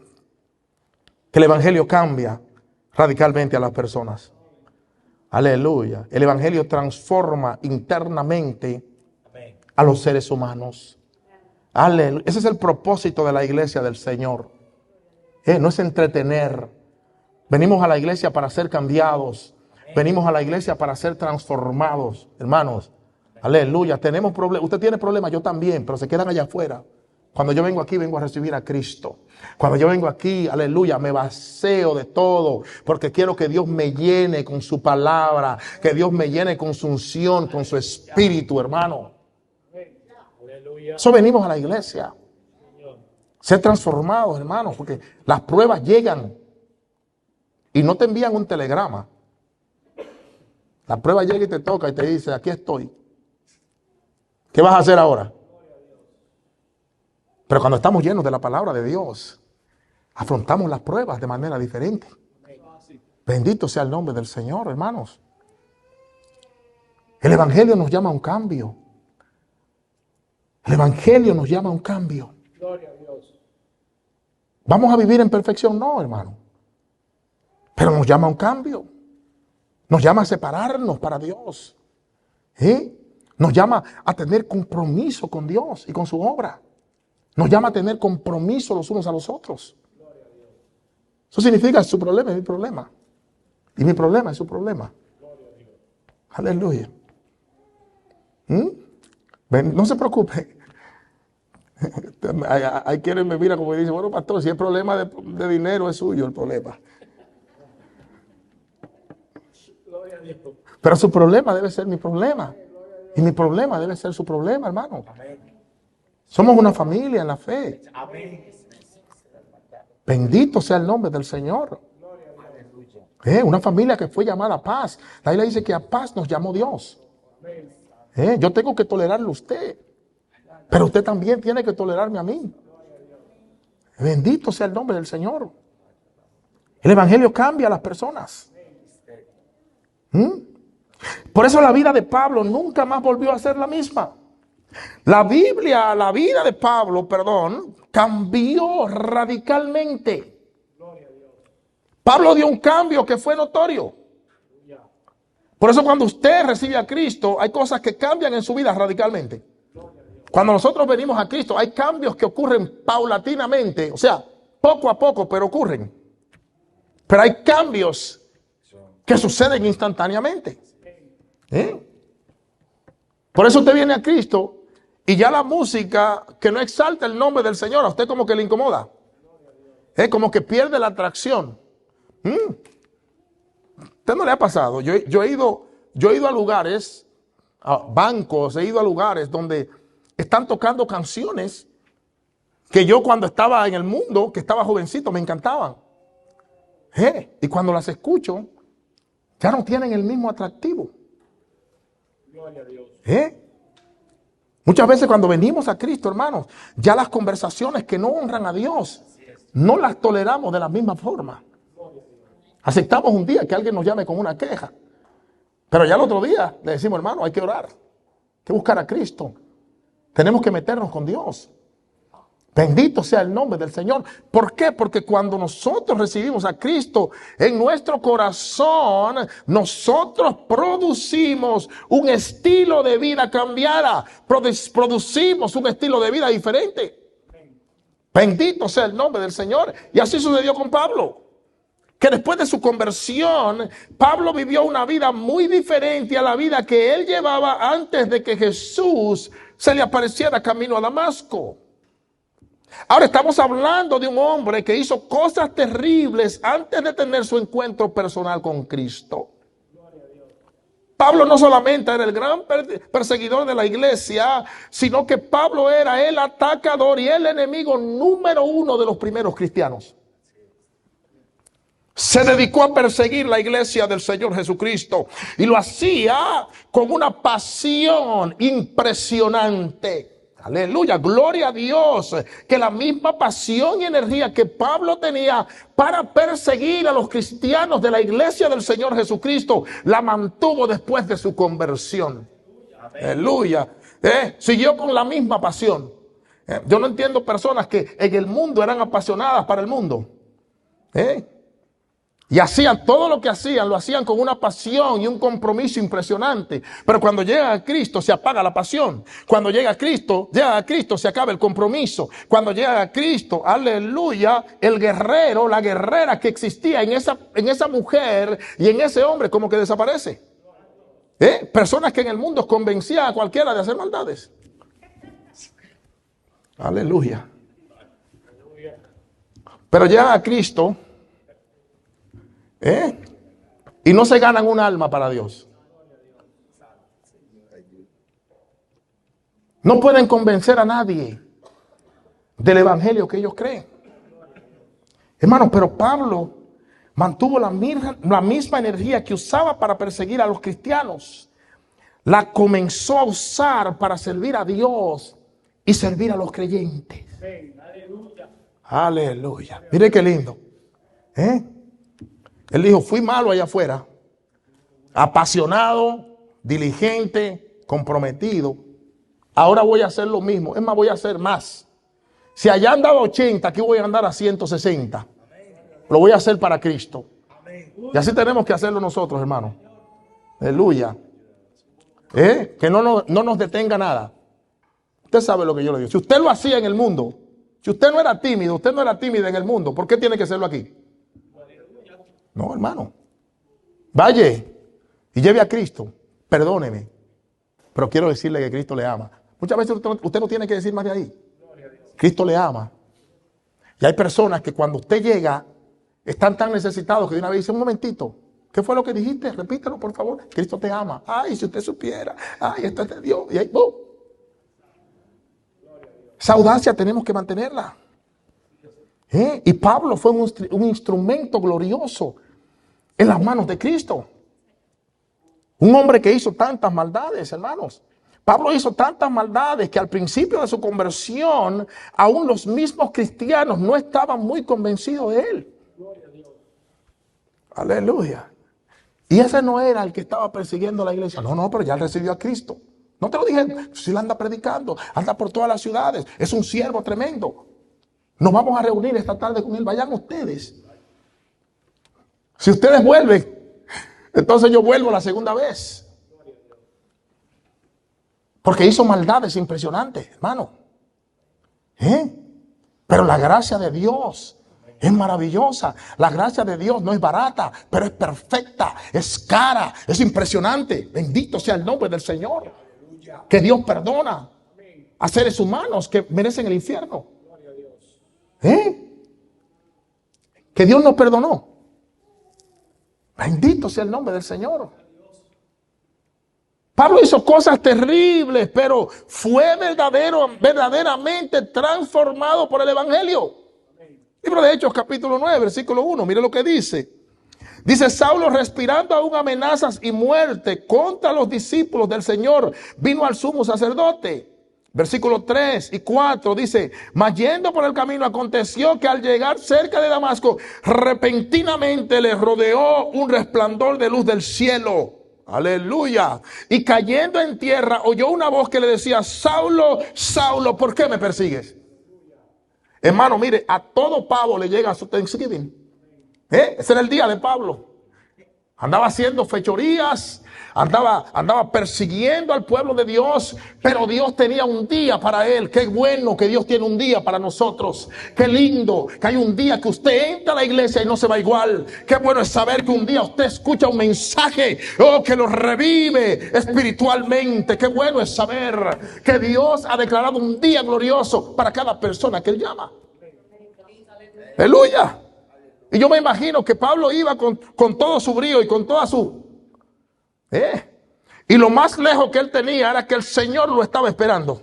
Que el Evangelio cambia radicalmente a las personas. Aleluya. El Evangelio transforma internamente a los seres humanos. Aleluya. Ese es el propósito de la iglesia del Señor. No es entretener. Venimos a la iglesia para ser cambiados. Venimos a la iglesia para ser transformados, hermanos. Aleluya. Tenemos problemas. Usted tiene problemas, yo también, pero se quedan allá afuera. Cuando yo vengo aquí, vengo a recibir a Cristo. Cuando yo vengo aquí, aleluya, me vacío de todo, porque quiero que Dios me llene con su palabra, que Dios me llene con su unción, con su espíritu, hermano. Eso venimos a la iglesia. Ser transformados, hermanos, porque las pruebas llegan y no te envían un telegrama. La prueba llega y te toca y te dice, aquí estoy. ¿Qué vas a hacer ahora? Pero cuando estamos llenos de la palabra de Dios, afrontamos las pruebas de manera diferente. Bendito sea el nombre del Señor, hermanos. El Evangelio nos llama a un cambio. El Evangelio nos llama a un cambio. ¿Vamos a vivir en perfección? No, hermano. Pero nos llama a un cambio. Nos llama a separarnos para Dios. Nos llama a tener compromiso con Dios y con su obra. Nos llama a tener compromiso los unos a los otros. Eso significa su problema es mi problema. Y mi problema es su problema. Aleluya. No se preocupe. Hay quienes me miran como y dicen, bueno, pastor, si el problema de dinero es suyo el problema. Pero su problema debe ser mi problema. Y mi problema debe ser su problema, hermano. Somos una familia en la fe. Bendito sea el nombre del Señor. Una familia que fue llamada a paz. La Biblia dice que a paz nos llamó Dios. Yo tengo que tolerarle a usted. Pero usted también tiene que tolerarme a mí. Bendito sea el nombre del Señor. El Evangelio cambia a las personas. Por eso la vida de Pablo nunca más volvió a ser la misma. La vida de Pablo, cambió radicalmente. Pablo dio un cambio que fue notorio. Por eso cuando usted recibe a Cristo, hay cosas que cambian en su vida radicalmente. Cuando nosotros venimos a Cristo, hay cambios que ocurren paulatinamente, o sea, poco a poco, pero ocurren. Pero hay cambios que suceden instantáneamente. Por eso usted viene a Cristo y ya la música que no exalta el nombre del Señor, a usted como que le incomoda. Como que pierde la atracción. ¿Usted no le ha pasado? Yo he ido a lugares, a bancos, he ido a lugares donde están tocando canciones que yo cuando estaba en el mundo, que estaba jovencito, me encantaban. Y cuando las escucho, ya no tienen el mismo atractivo. Gloria a Dios. Muchas veces cuando venimos a Cristo, hermanos, ya las conversaciones que no honran a Dios, no las toleramos de la misma forma. Aceptamos un día que alguien nos llame con una queja, pero ya el otro día le decimos, hermano, hay que orar, hay que buscar a Cristo. Tenemos que meternos con Dios. Bendito sea el nombre del Señor. ¿Por qué? Porque cuando nosotros recibimos a Cristo en nuestro corazón, nosotros producimos un estilo de vida cambiada. Producimos un estilo de vida diferente. Bendito sea el nombre del Señor. Y así sucedió con Pablo. Que después de su conversión, Pablo vivió una vida muy diferente a la vida que él llevaba antes de que Jesús se le apareciera camino a Damasco. Ahora estamos hablando de un hombre que hizo cosas terribles antes de tener su encuentro personal con Cristo. Pablo no solamente era el gran perseguidor de la iglesia, sino que Pablo era el atacador y el enemigo número uno de los primeros cristianos. Se dedicó a perseguir la iglesia del Señor Jesucristo y lo hacía con una pasión impresionante. Aleluya, gloria a Dios, que la misma pasión y energía que Pablo tenía para perseguir a los cristianos de la iglesia del Señor Jesucristo, la mantuvo después de su conversión. Aleluya. Siguió con la misma pasión. Yo no entiendo personas que en el mundo eran apasionadas para el mundo. Y hacían todo lo que hacían, lo hacían con una pasión y un compromiso impresionante. Pero cuando llega a Cristo se apaga la pasión. Cuando llega a Cristo se acaba el compromiso. Cuando llega a Cristo, aleluya, el guerrero, la guerrera que existía en esa mujer y en ese hombre como que desaparece. Personas que en el mundo convencían a cualquiera de hacer maldades. Aleluya. Pero llega a Cristo. Y no se ganan un alma para Dios. No pueden convencer a nadie del evangelio que ellos creen. Hermanos, pero Pablo mantuvo la misma energía que usaba para perseguir a los cristianos. La comenzó a usar para servir a Dios y servir a los creyentes. Aleluya. Mire qué lindo. Él dijo, fui malo allá afuera, apasionado, diligente, comprometido. Ahora voy a hacer lo mismo. Es más, voy a hacer más. Si allá andaba 80, aquí voy a andar a 160. Lo voy a hacer para Cristo. Y así tenemos que hacerlo nosotros, hermanos. Aleluya. Que no nos detenga nada. Usted sabe lo que yo le digo. Si usted lo hacía en el mundo, si usted no era tímido, usted no era tímida en el mundo, ¿por qué tiene que hacerlo aquí? No, hermano. Vaya y lleve a Cristo. Perdóneme. Pero quiero decirle que Cristo le ama. Muchas veces usted no tiene que decir más de ahí. Cristo le ama. Y hay personas que cuando usted llega están tan necesitados que de una vez dicen, un momentito, ¿qué fue lo que dijiste? Repítelo, por favor. Cristo te ama. Ay, si usted supiera. Ay, esto es de Dios. Y ahí, ¡oh! Esa audacia tenemos que mantenerla. Y Pablo fue un instrumento glorioso en las manos de Cristo. Un hombre que hizo tantas maldades, hermanos. Pablo hizo tantas maldades que al principio de su conversión, aún los mismos cristianos no estaban muy convencidos de él. Aleluya. Y ese no era el que estaba persiguiendo a la iglesia. No, pero ya él recibió a Cristo. No te lo dije, si él anda predicando, anda por todas las ciudades, es un siervo tremendo. Nos vamos a reunir esta tarde con él, vayan ustedes. Si ustedes vuelven, entonces yo vuelvo la segunda vez. Porque hizo maldades impresionantes, hermano. Pero la gracia de Dios es maravillosa. La gracia de Dios no es barata, pero es perfecta, es cara, es impresionante. Bendito sea el nombre del Señor. Que Dios perdona a seres humanos que merecen el infierno. Que Dios nos perdonó. Bendito sea el nombre del Señor. Pablo hizo cosas terribles, pero fue verdaderamente transformado por el Evangelio. Libro de Hechos, capítulo 9, versículo 1. Mire lo que dice. Dice, Saulo, respirando aún amenazas y muerte contra los discípulos del Señor, vino al sumo sacerdote. Versículos 3 y 4 dice, mas yendo por el camino aconteció que al llegar cerca de Damasco, repentinamente le rodeó un resplandor de luz del cielo. Aleluya. Y cayendo en tierra, oyó una voz que le decía, Saulo, Saulo, ¿por qué me persigues? Hermano, mire, a todo pavo le llega su Thanksgiving. Ese era el día de Pablo. Andaba haciendo fechorías, andaba persiguiendo al pueblo de Dios, pero Dios tenía un día para él. Qué bueno que Dios tiene un día para nosotros. Qué lindo que hay un día que usted entra a la iglesia y no se va igual. Qué bueno es saber que un día usted escucha un mensaje que lo revive espiritualmente. Qué bueno es saber que Dios ha declarado un día glorioso para cada persona que él llama. Aleluya. Y yo me imagino que Pablo iba con todo su brío y con toda su... Y lo más lejos que él tenía era que el Señor lo estaba esperando.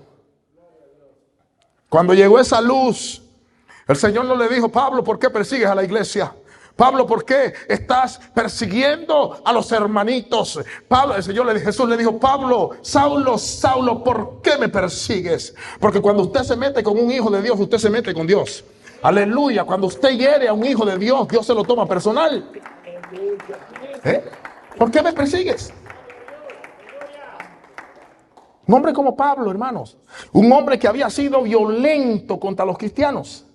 Cuando llegó esa luz, el Señor no le dijo, Pablo, ¿por qué persigues a la iglesia? Pablo, ¿por qué estás persiguiendo a los hermanitos? Pablo, el Señor Jesús le dijo, Pablo, Saulo, Saulo, ¿por qué me persigues? Porque cuando usted se mete con un hijo de Dios, usted se mete con Dios. Aleluya. Cuando usted hiere a un hijo de Dios, Dios se lo toma personal. ¿Por qué me persigues? Un hombre como Pablo, hermanos. Un hombre que había sido violento contra los cristianos.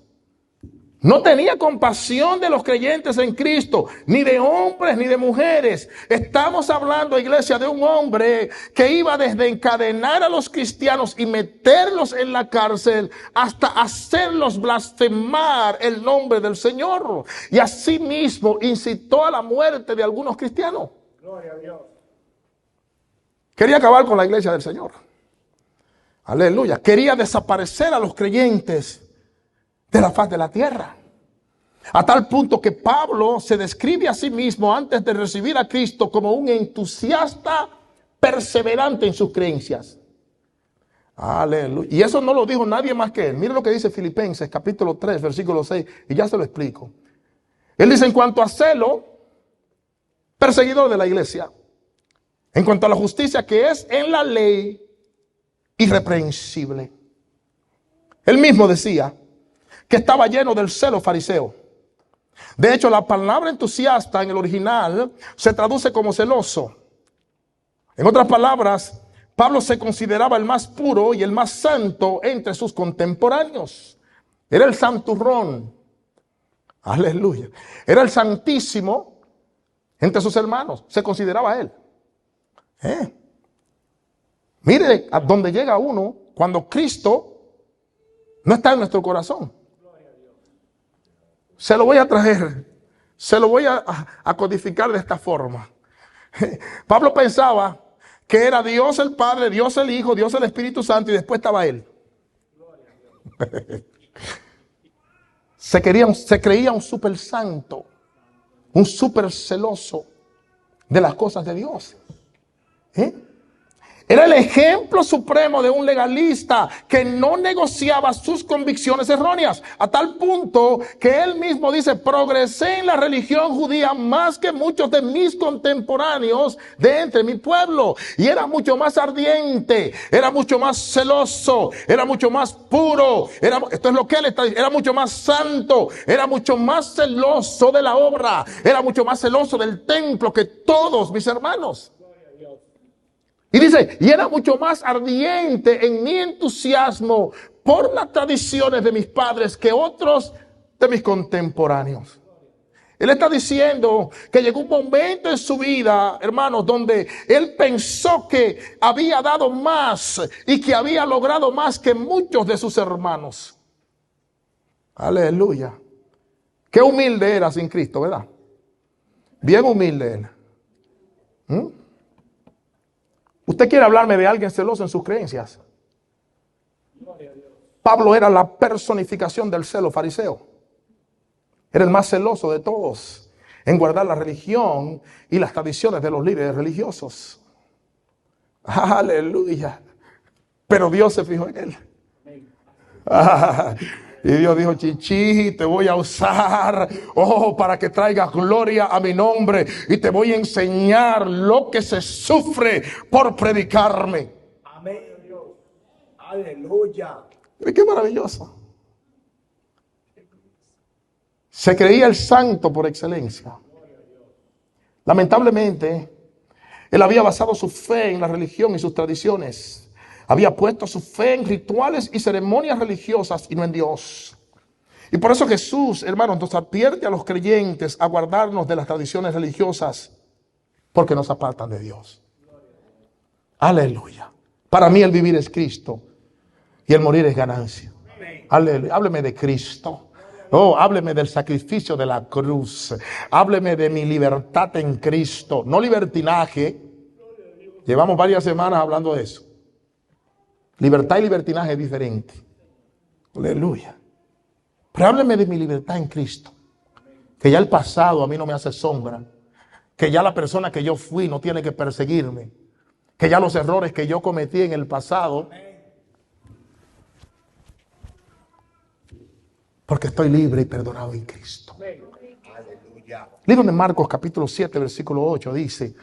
No tenía compasión de los creyentes en Cristo, ni de hombres ni de mujeres. Estamos hablando, iglesia, de un hombre que iba desde encadenar a los cristianos y meterlos en la cárcel hasta hacerlos blasfemar el nombre del Señor. Y asimismo incitó a la muerte de algunos cristianos. Gloria a Dios. Quería acabar con la iglesia del Señor. Aleluya. Quería desaparecer a los creyentes de la faz de la tierra. A tal punto que Pablo se describe a sí mismo antes de recibir a Cristo como un entusiasta perseverante en sus creencias. Aleluya. Y eso no lo dijo nadie más que él. Mire lo que dice Filipenses capítulo 3, versículo 6. Y ya se lo explico. Él dice, en cuanto a celo, perseguidor de la iglesia. En cuanto a la justicia que es en la ley, irreprensible. Él mismo decía que estaba lleno del celo fariseo. De hecho, la palabra entusiasta en el original se traduce como celoso. En otras palabras, Pablo se consideraba el más puro y el más santo entre sus contemporáneos. Era el santurrón. Aleluya. Era el santísimo entre sus hermanos. Se consideraba él. Mire a dónde llega uno cuando Cristo no está en nuestro corazón. Se lo voy a traer, se lo voy a codificar de esta forma. Pablo pensaba que era Dios el Padre, Dios el Hijo, Dios el Espíritu Santo y después estaba él. Se creía un super santo, un super celoso de las cosas de Dios. Era el ejemplo supremo de un legalista que no negociaba sus convicciones erróneas, a tal punto que él mismo dice, progresé en la religión judía más que muchos de mis contemporáneos de entre mi pueblo. Y era mucho más ardiente, era mucho más celoso, era mucho más puro, esto es lo que él está diciendo, era mucho más santo, era mucho más celoso de la obra, era mucho más celoso del templo que todos mis hermanos. Y dice, y era mucho más ardiente en mi entusiasmo por las tradiciones de mis padres que otros de mis contemporáneos. Él está diciendo que llegó un momento en su vida, hermanos, donde él pensó que había dado más y que había logrado más que muchos de sus hermanos. Aleluya. Qué humilde era sin Cristo, ¿verdad? Bien humilde él. ¿Usted quiere hablarme de alguien celoso en sus creencias? Pablo era la personificación del celo fariseo. Era el más celoso de todos en guardar la religión y las tradiciones de los líderes religiosos. Aleluya. Pero Dios se fijó en él. Y Dios dijo, Chichi, te voy a usar, para que traigas gloria a mi nombre. Y te voy a enseñar lo que se sufre por predicarme. Amén, Dios. Aleluya. Qué maravilloso. Se creía el santo por excelencia. Lamentablemente, él había basado su fe en la religión y sus tradiciones. Había puesto su fe en rituales y ceremonias religiosas y no en Dios. Y por eso Jesús, hermanos, nos advierte a los creyentes a guardarnos de las tradiciones religiosas porque nos apartan de Dios. Aleluya. Para mí el vivir es Cristo y el morir es ganancia. Aleluya. Hábleme de Cristo. Hábleme del sacrificio de la cruz. Hábleme de mi libertad en Cristo. No libertinaje. Llevamos varias semanas hablando de eso. Libertad y libertinaje es diferente. Aleluya. Pero hábleme de mi libertad en Cristo. Que ya el pasado a mí no me hace sombra. Que ya la persona que yo fui no tiene que perseguirme. Que ya los errores que yo cometí en el pasado, porque estoy libre y perdonado en Cristo. Aleluya. Libro de Marcos capítulo 7 versículo 8 dice,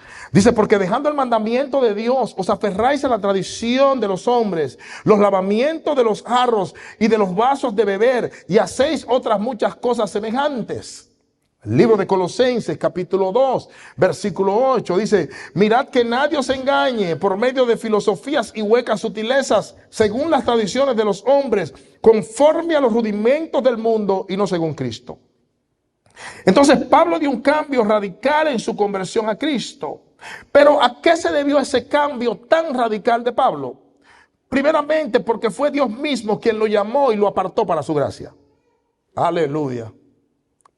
porque dejando el mandamiento de Dios, os aferráis a la tradición de los hombres, los lavamientos de los jarros y de los vasos de beber, y hacéis otras muchas cosas semejantes. El libro de Colosenses capítulo 2 versículo 8 dice, mirad que nadie os engañe por medio de filosofías y huecas sutilezas, según las tradiciones de los hombres, conforme a los rudimentos del mundo y no según Cristo. Entonces Pablo dio un cambio radical en su conversión a Cristo. Pero ¿a qué se debió ese cambio tan radical de Pablo? Primeramente porque fue Dios mismo quien lo llamó y lo apartó para su gracia. Aleluya.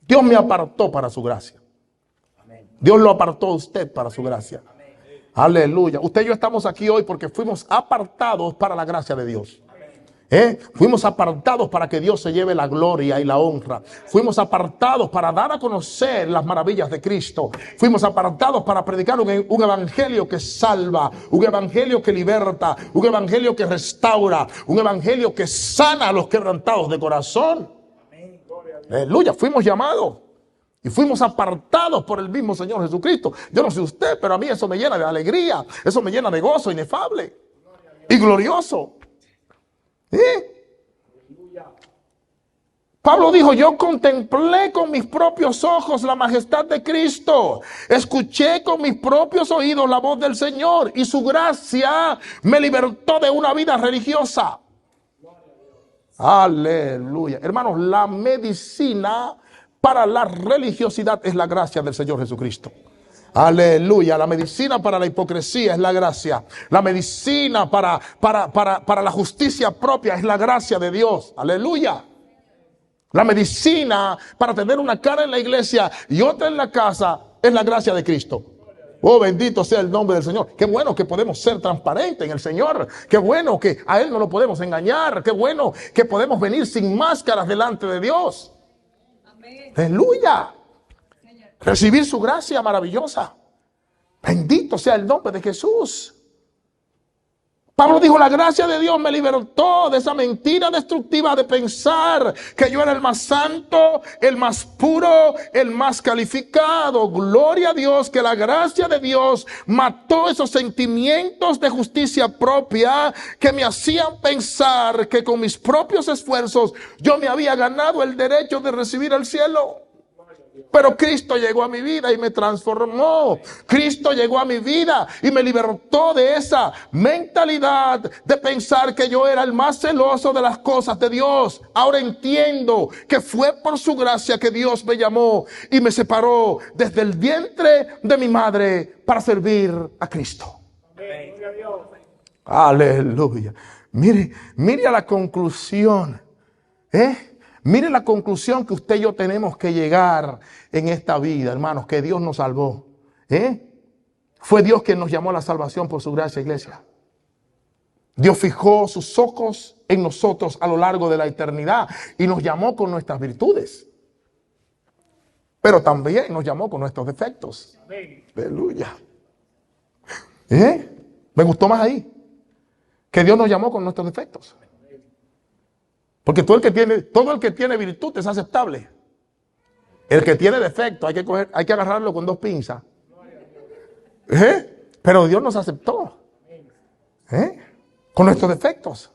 Dios me apartó para su gracia. Dios lo apartó a usted para su gracia. Aleluya. Usted y yo estamos aquí hoy porque fuimos apartados para la gracia de Dios. Fuimos apartados para que Dios se lleve la gloria y la honra. Fuimos apartados para dar a conocer las maravillas de Cristo. Fuimos apartados para predicar un evangelio que salva, un evangelio que liberta, un evangelio que restaura, un evangelio que sana a los quebrantados de corazón. Aleluya, fuimos llamados y fuimos apartados por el mismo Señor Jesucristo. Yo no sé usted, pero a mí eso me llena de alegría, eso me llena de gozo inefable y glorioso. Pablo dijo, yo contemplé con mis propios ojos la majestad de Cristo, escuché con mis propios oídos la voz del Señor y su gracia me libertó de una vida religiosa. Aleluya. Hermanos, la medicina para la religiosidad es la gracia del Señor Jesucristo. Aleluya. La medicina para la hipocresía es la gracia. La medicina para la justicia propia es la gracia de Dios. Aleluya. La medicina para tener una cara en la iglesia y otra en la casa es la gracia de Cristo. Oh, bendito sea el nombre del Señor. Qué bueno que podemos ser transparentes en el Señor. Qué bueno que a Él no lo podemos engañar. Qué bueno que podemos venir sin máscaras delante de Dios. Amén. Aleluya. Recibir su gracia maravillosa. Bendito sea el nombre de Jesús. Pablo dijo, la gracia de Dios me libertó de esa mentira destructiva de pensar que yo era el más santo, el más puro, el más calificado. Gloria a Dios que la gracia de Dios mató esos sentimientos de justicia propia que me hacían pensar que con mis propios esfuerzos yo me había ganado el derecho de recibir el cielo. Pero Cristo llegó a mi vida y me transformó. Cristo llegó a mi vida y me libertó de esa mentalidad de pensar que yo era el más celoso de las cosas de Dios. Ahora entiendo que fue por su gracia que Dios me llamó y me separó desde el vientre de mi madre para servir a Cristo. Amén. Aleluya. Mire a la conclusión. Mire la conclusión que usted y yo tenemos que llegar en esta vida, hermanos, que Dios nos salvó. Fue Dios quien nos llamó a la salvación por su gracia, iglesia. Dios fijó sus ojos en nosotros a lo largo de la eternidad y nos llamó con nuestras virtudes. Pero también nos llamó con nuestros defectos. Aleluya. Me gustó más ahí, que Dios nos llamó con nuestros defectos. Porque todo el que tiene virtud es aceptable. El que tiene defecto hay que agarrarlo con 2 pinzas. Pero Dios nos aceptó. Con nuestros defectos.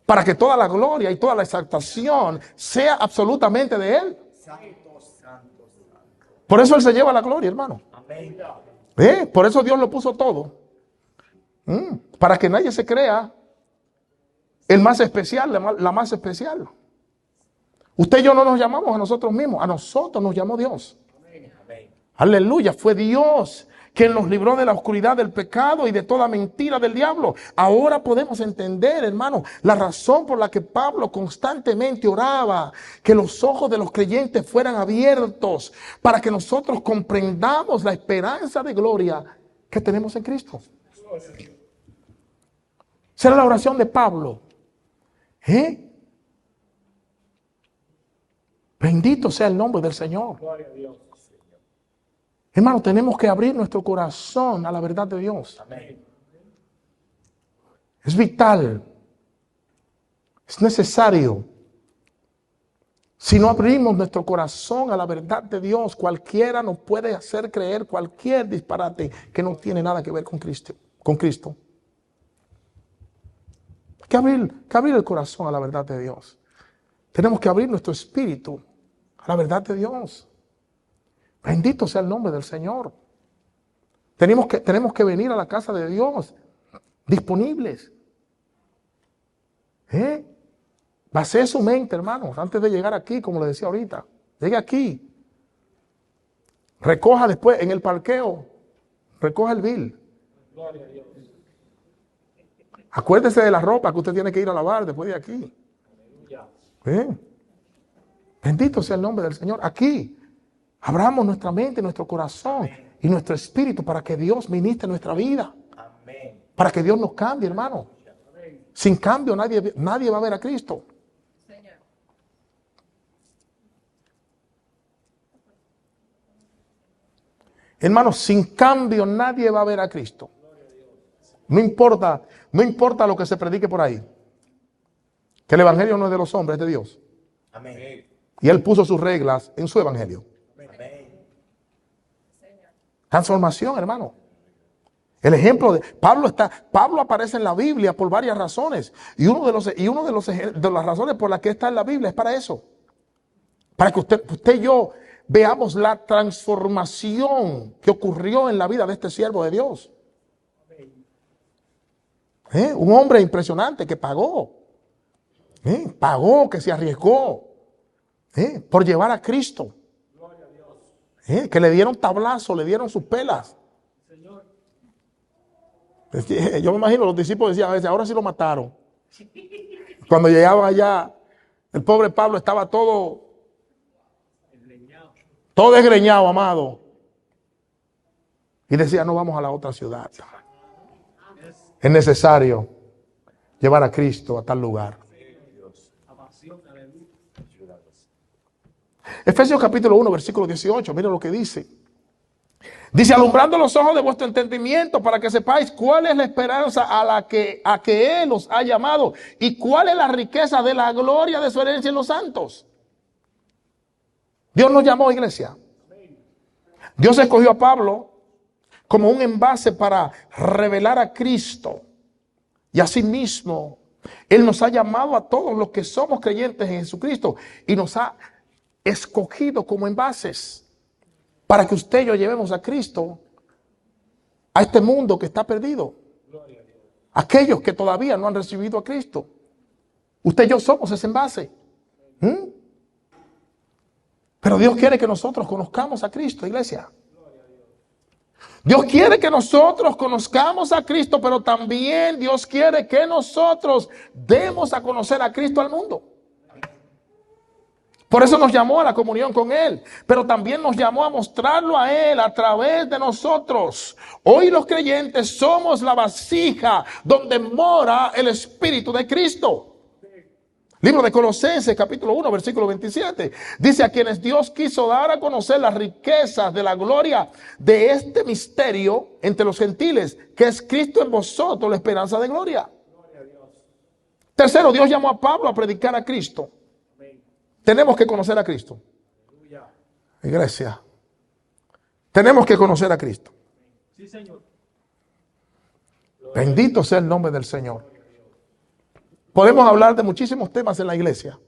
Para que toda la gloria y toda la exaltación sea absolutamente de Él. Por eso Él se lleva la gloria, hermano. Por eso Dios lo puso todo. Para que nadie se crea el más especial, la más especial. Usted y yo no nos llamamos a nosotros mismos, a nosotros nos llamó Dios. Amén. Aleluya, fue Dios quien nos libró de la oscuridad del pecado y de toda mentira del diablo. Ahora podemos entender, hermano, la razón por la que Pablo constantemente oraba, que los ojos de los creyentes fueran abiertos para que nosotros comprendamos la esperanza de gloria que tenemos en Cristo. Esa era la oración de Pablo. Bendito sea el nombre del Señor. Hermano, tenemos que abrir nuestro corazón a la verdad de Dios. Amén. Es vital, es necesario Si no abrimos nuestro corazón a la verdad de Dios, cualquiera nos puede hacer creer cualquier disparate que no tiene nada que ver con Cristo. Con Cristo. Hay que abrir el corazón a la verdad de Dios. Tenemos que abrir nuestro espíritu a la verdad de Dios. Bendito sea el nombre del Señor. Tenemos que venir a la casa de Dios disponibles. Vacíe su mente, hermanos, antes de llegar aquí, como le decía ahorita. Llegue aquí. Recoja después en el parqueo. Recoja el bill. Gloria a Dios. Acuérdese de la ropa que usted tiene que ir a lavar después de aquí. Aleluya. Bendito sea el nombre del Señor. Aquí. Abramos nuestra mente, nuestro corazón y nuestro espíritu para que Dios ministre nuestra vida. Amén. Para que Dios nos cambie, hermano. Sin cambio nadie va a ver a Cristo. Hermanos, sin cambio nadie va a ver a Cristo. No importa lo que se predique por ahí. Que el evangelio no es de los hombres, es de Dios. Amén. Y Él puso sus reglas en su evangelio. Amén. Transformación, hermano. El ejemplo de Pablo aparece en la Biblia por varias razones. Y uno de las razones por las que está en la Biblia es para eso. Para que usted y yo veamos la transformación que ocurrió en la vida de este siervo de Dios. Un hombre impresionante que pagó. Pagó, que se arriesgó. Por llevar a Cristo. Que le dieron tablazo, le dieron sus pelas. Yo me imagino, los discípulos decían a veces, ahora sí lo mataron. Cuando llegaban allá, el pobre Pablo estaba todo desgreñado, amado. Y decía, no, vamos a la otra ciudad. Es necesario llevar a Cristo a tal lugar. Efesios capítulo 1, versículo 18, miren lo que dice. Dice, alumbrando los ojos de vuestro entendimiento para que sepáis cuál es la esperanza a que Él os ha llamado y cuál es la riqueza de la gloria de su herencia en los santos. Dios nos llamó, iglesia. Dios escogió a Pablo como un envase para revelar a Cristo. Y asimismo, Él nos ha llamado a todos los que somos creyentes en Jesucristo y nos ha escogido como envases para que usted y yo llevemos a Cristo a este mundo que está perdido. Aquellos que todavía no han recibido a Cristo. Usted y yo somos ese envase. Pero Dios quiere que nosotros conozcamos a Cristo, iglesia. Dios quiere que nosotros conozcamos a Cristo, pero también Dios quiere que nosotros demos a conocer a Cristo al mundo. Por eso nos llamó a la comunión con Él, pero también nos llamó a mostrarlo a Él a través de nosotros. Hoy los creyentes somos la vasija donde mora el Espíritu de Cristo. Libro de Colosenses, capítulo 1, versículo 27. Dice, a quienes Dios quiso dar a conocer las riquezas de la gloria de este misterio entre los gentiles, que es Cristo en vosotros, la esperanza de gloria. Tercero, Dios llamó a Pablo a predicar a Cristo. Tenemos que conocer a Cristo. Iglesia, tenemos que conocer a Cristo. Sí, Señor. Bendito sea el nombre del Señor. Podemos hablar de muchísimos temas en la iglesia,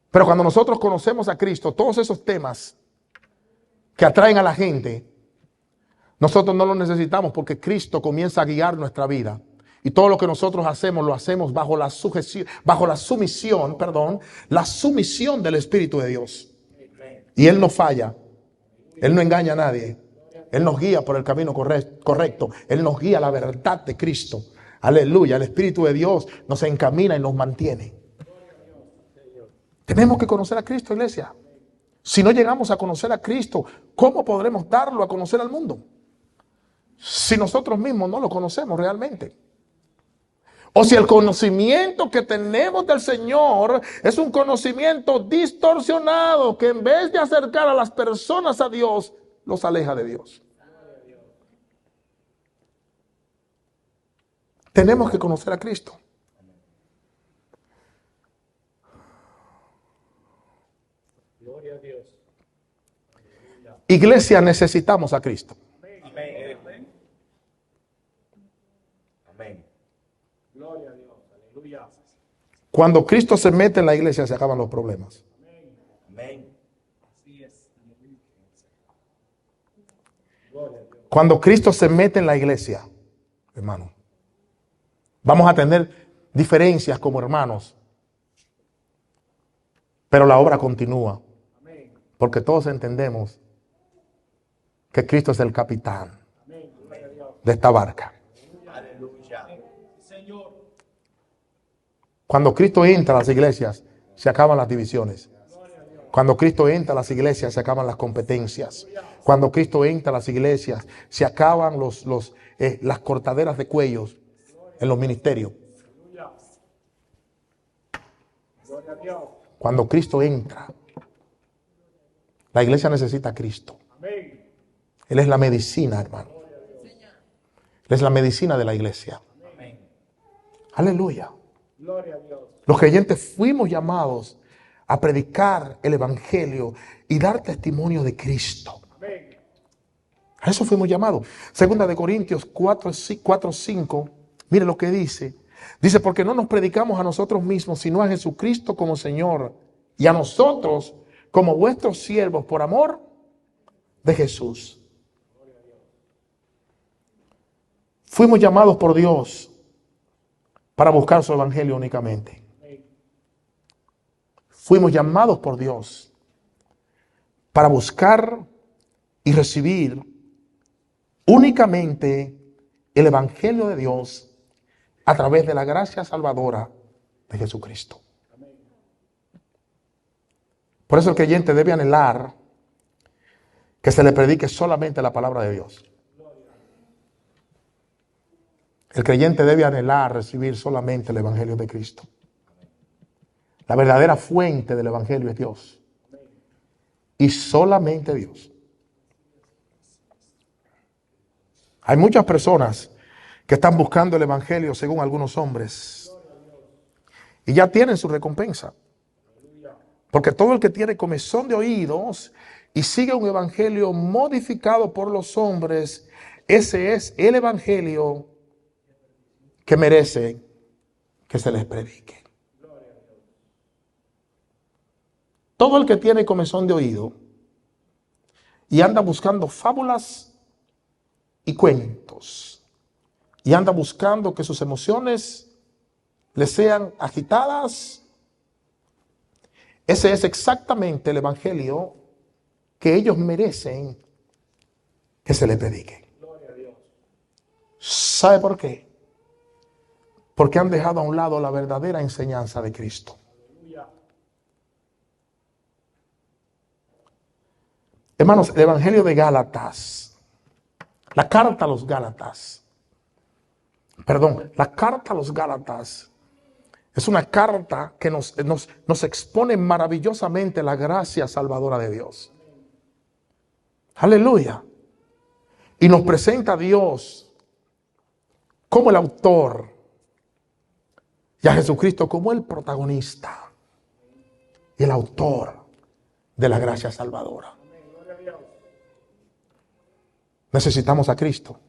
pero cuando nosotros conocemos a Cristo, todos esos temas que atraen a la gente, nosotros no los necesitamos porque Cristo comienza a guiar nuestra vida. Y todo lo que nosotros hacemos, lo hacemos bajo la sumisión del Espíritu de Dios. Y Él no falla. Él no engaña a nadie. Él nos guía por el camino correcto. Él nos guía a la verdad de Cristo. Aleluya. El Espíritu de Dios nos encamina y nos mantiene. Tenemos que conocer a Cristo, iglesia. Si no llegamos a conocer a Cristo, ¿cómo podremos darlo a conocer al mundo? Si nosotros mismos no lo conocemos realmente. O si el conocimiento que tenemos del Señor es un conocimiento distorsionado que en vez de acercar a las personas a Dios, los aleja de Dios. Tenemos que conocer a Cristo. Iglesia, necesitamos a Cristo. Amén. Amén. Gloria a Dios. Aleluya. Cuando Cristo se mete en la iglesia, se acaban los problemas. Amén. Así es. Cuando Cristo se mete en la iglesia, hermano, vamos a tener diferencias como hermanos, pero la obra continúa, porque todos entendemos que Cristo es el capitán de esta barca. Aleluya. Señor. Cuando Cristo entra a las iglesias, se acaban las divisiones. Cuando Cristo entra a las iglesias, se acaban las competencias. Cuando Cristo entra a las iglesias, se acaban las cortaderas de cuellos en los ministerios. Gloria a Dios. Cuando Cristo entra, la iglesia necesita a Cristo. Amén. Él es la medicina, hermano. Él es la medicina de la iglesia. Amén. Aleluya. Gloria a Dios. Los creyentes fuimos llamados a predicar el evangelio y dar testimonio de Cristo. Amén. A eso fuimos llamados. Segunda de Corintios 4:5. Mire lo que dice. Dice, porque no nos predicamos a nosotros mismos, sino a Jesucristo como Señor, y a nosotros como vuestros siervos por amor de Jesús. Fuimos llamados por Dios para buscar su evangelio únicamente. Fuimos llamados por Dios para buscar y recibir únicamente el evangelio de Dios a través de la gracia salvadora de Jesucristo. Por eso el creyente debe anhelar que se le predique solamente la palabra de Dios. El creyente debe anhelar recibir solamente el evangelio de Cristo. La verdadera fuente del evangelio es Dios. Y solamente Dios. Hay muchas personas que están buscando el evangelio según algunos hombres. Y ya tienen su recompensa. Porque todo el que tiene comezón de oídos y sigue un evangelio modificado por los hombres, ese es el evangelio que merece que se les predique. Todo el que tiene comezón de oído y anda buscando fábulas y cuentos y anda buscando que sus emociones le sean agitadas, ese es exactamente el evangelio que ellos merecen que se le predique. ¿Sabe por qué? Porque han dejado a un lado la verdadera enseñanza de Cristo. Hermanos, el evangelio de Gálatas, la carta a los Gálatas, es una carta que nos expone maravillosamente la gracia salvadora de Dios. Aleluya. Y nos presenta a Dios como el autor y a Jesucristo como el protagonista y el autor de la gracia salvadora. Necesitamos a Cristo.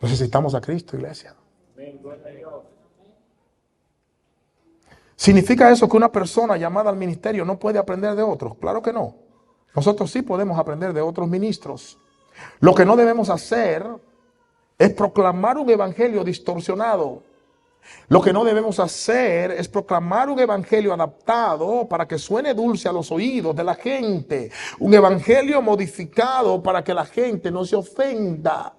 Necesitamos a Cristo, iglesia. ¿Significa eso que una persona llamada al ministerio no puede aprender de otros? Claro que no. Nosotros sí podemos aprender de otros ministros. Lo que no debemos hacer es proclamar un evangelio distorsionado. Lo que no debemos hacer es proclamar un evangelio adaptado para que suene dulce a los oídos de la gente. Un evangelio modificado para que la gente no se ofenda.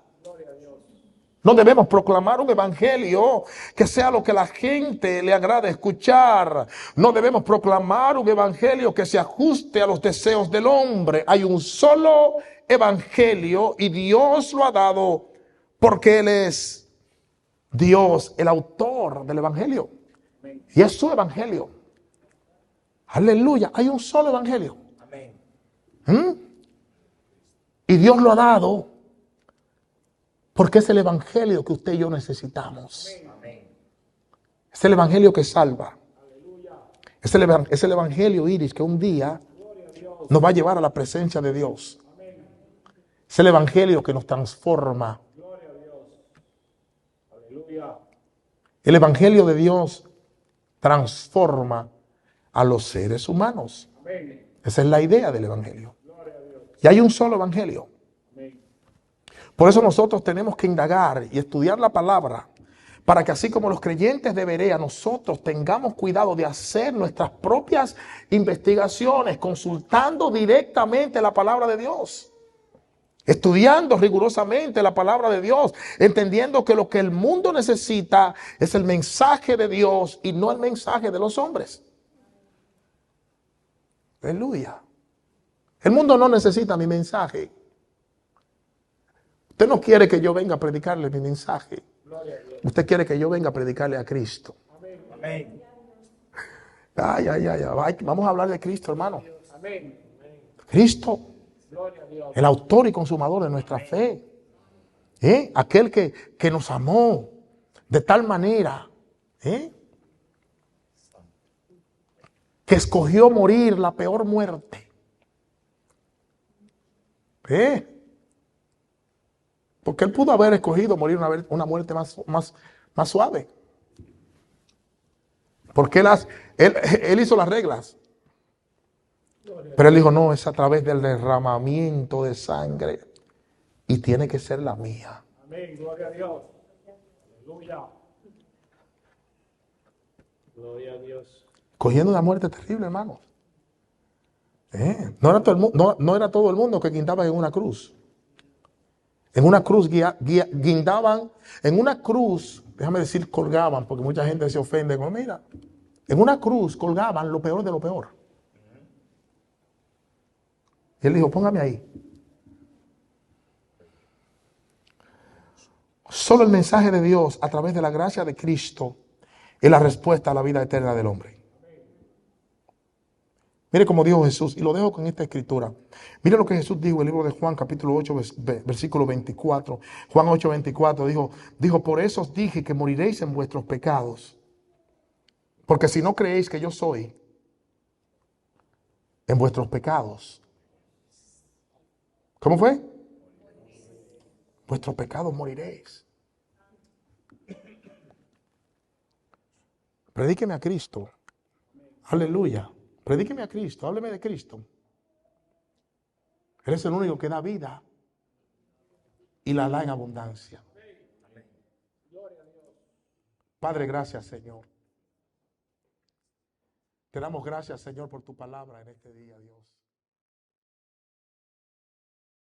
No debemos proclamar un evangelio que sea lo que la gente le agrada escuchar. No debemos proclamar un evangelio que se ajuste a los deseos del hombre. Hay un solo evangelio y Dios lo ha dado porque Él es Dios, el autor del evangelio. Y es su evangelio. Aleluya. Hay un solo evangelio. Y Dios lo ha dado porque es el evangelio que usted y yo necesitamos. Es el evangelio que salva. Es el evangelio, Iris, que un día nos va a llevar a la presencia de Dios. Es el evangelio que nos transforma. Aleluya. El evangelio de Dios transforma a los seres humanos. Amén. Esa es la idea del evangelio. Gloria a Dios. Y hay un solo evangelio. Amén. Por eso nosotros tenemos que indagar y estudiar la palabra, para que así como los creyentes de Berea, nosotros tengamos cuidado de hacer nuestras propias investigaciones, consultando directamente la palabra de Dios, estudiando rigurosamente la palabra de Dios, entendiendo que lo que el mundo necesita es el mensaje de Dios y no el mensaje de los hombres. Aleluya. El mundo no necesita mi mensaje. Usted no quiere que yo venga a predicarle mi mensaje. Usted quiere que yo venga a predicarle a Cristo. Amén. Ay, vamos a hablar de Cristo, hermano. Amén. Cristo, Gloria a Dios. el autor y consumador de nuestra fe. Aquel que nos amó de tal manera, que escogió morir la peor muerte. Porque él pudo haber escogido morir una muerte más suave. Porque él hizo las reglas. Pero él dijo, no, es a través del derramamiento de sangre. Y tiene que ser la mía. Amén. Gloria a Dios. Aleluya. Gloria a Dios. Cogiendo una muerte terrible, hermano. No era todo el mundo que guindaba en una cruz. En una cruz guindaban, en una cruz, déjame decir colgaban, porque mucha gente se ofende. Como, mira, en una cruz colgaban lo peor de lo peor. Y él dijo, póngame ahí. Solo el mensaje de Dios a través de la gracia de Cristo es la respuesta a la vida eterna del hombre. Mire cómo dijo Jesús, y lo dejo con esta escritura. Mire lo que Jesús dijo en el libro de Juan, capítulo 8, versículo 24. Juan 8, 24 dijo, por eso os dije que moriréis en vuestros pecados. Porque si no creéis que yo soy, en vuestros pecados. ¿Cómo fue? Vuestros pecados moriréis. Predíqueme a Cristo. Aleluya. Predíqueme a Cristo, hábleme de Cristo. Él es el único que da vida y la da en abundancia. Padre, gracias, Señor. Te damos gracias, Señor, por tu palabra en este día, Dios.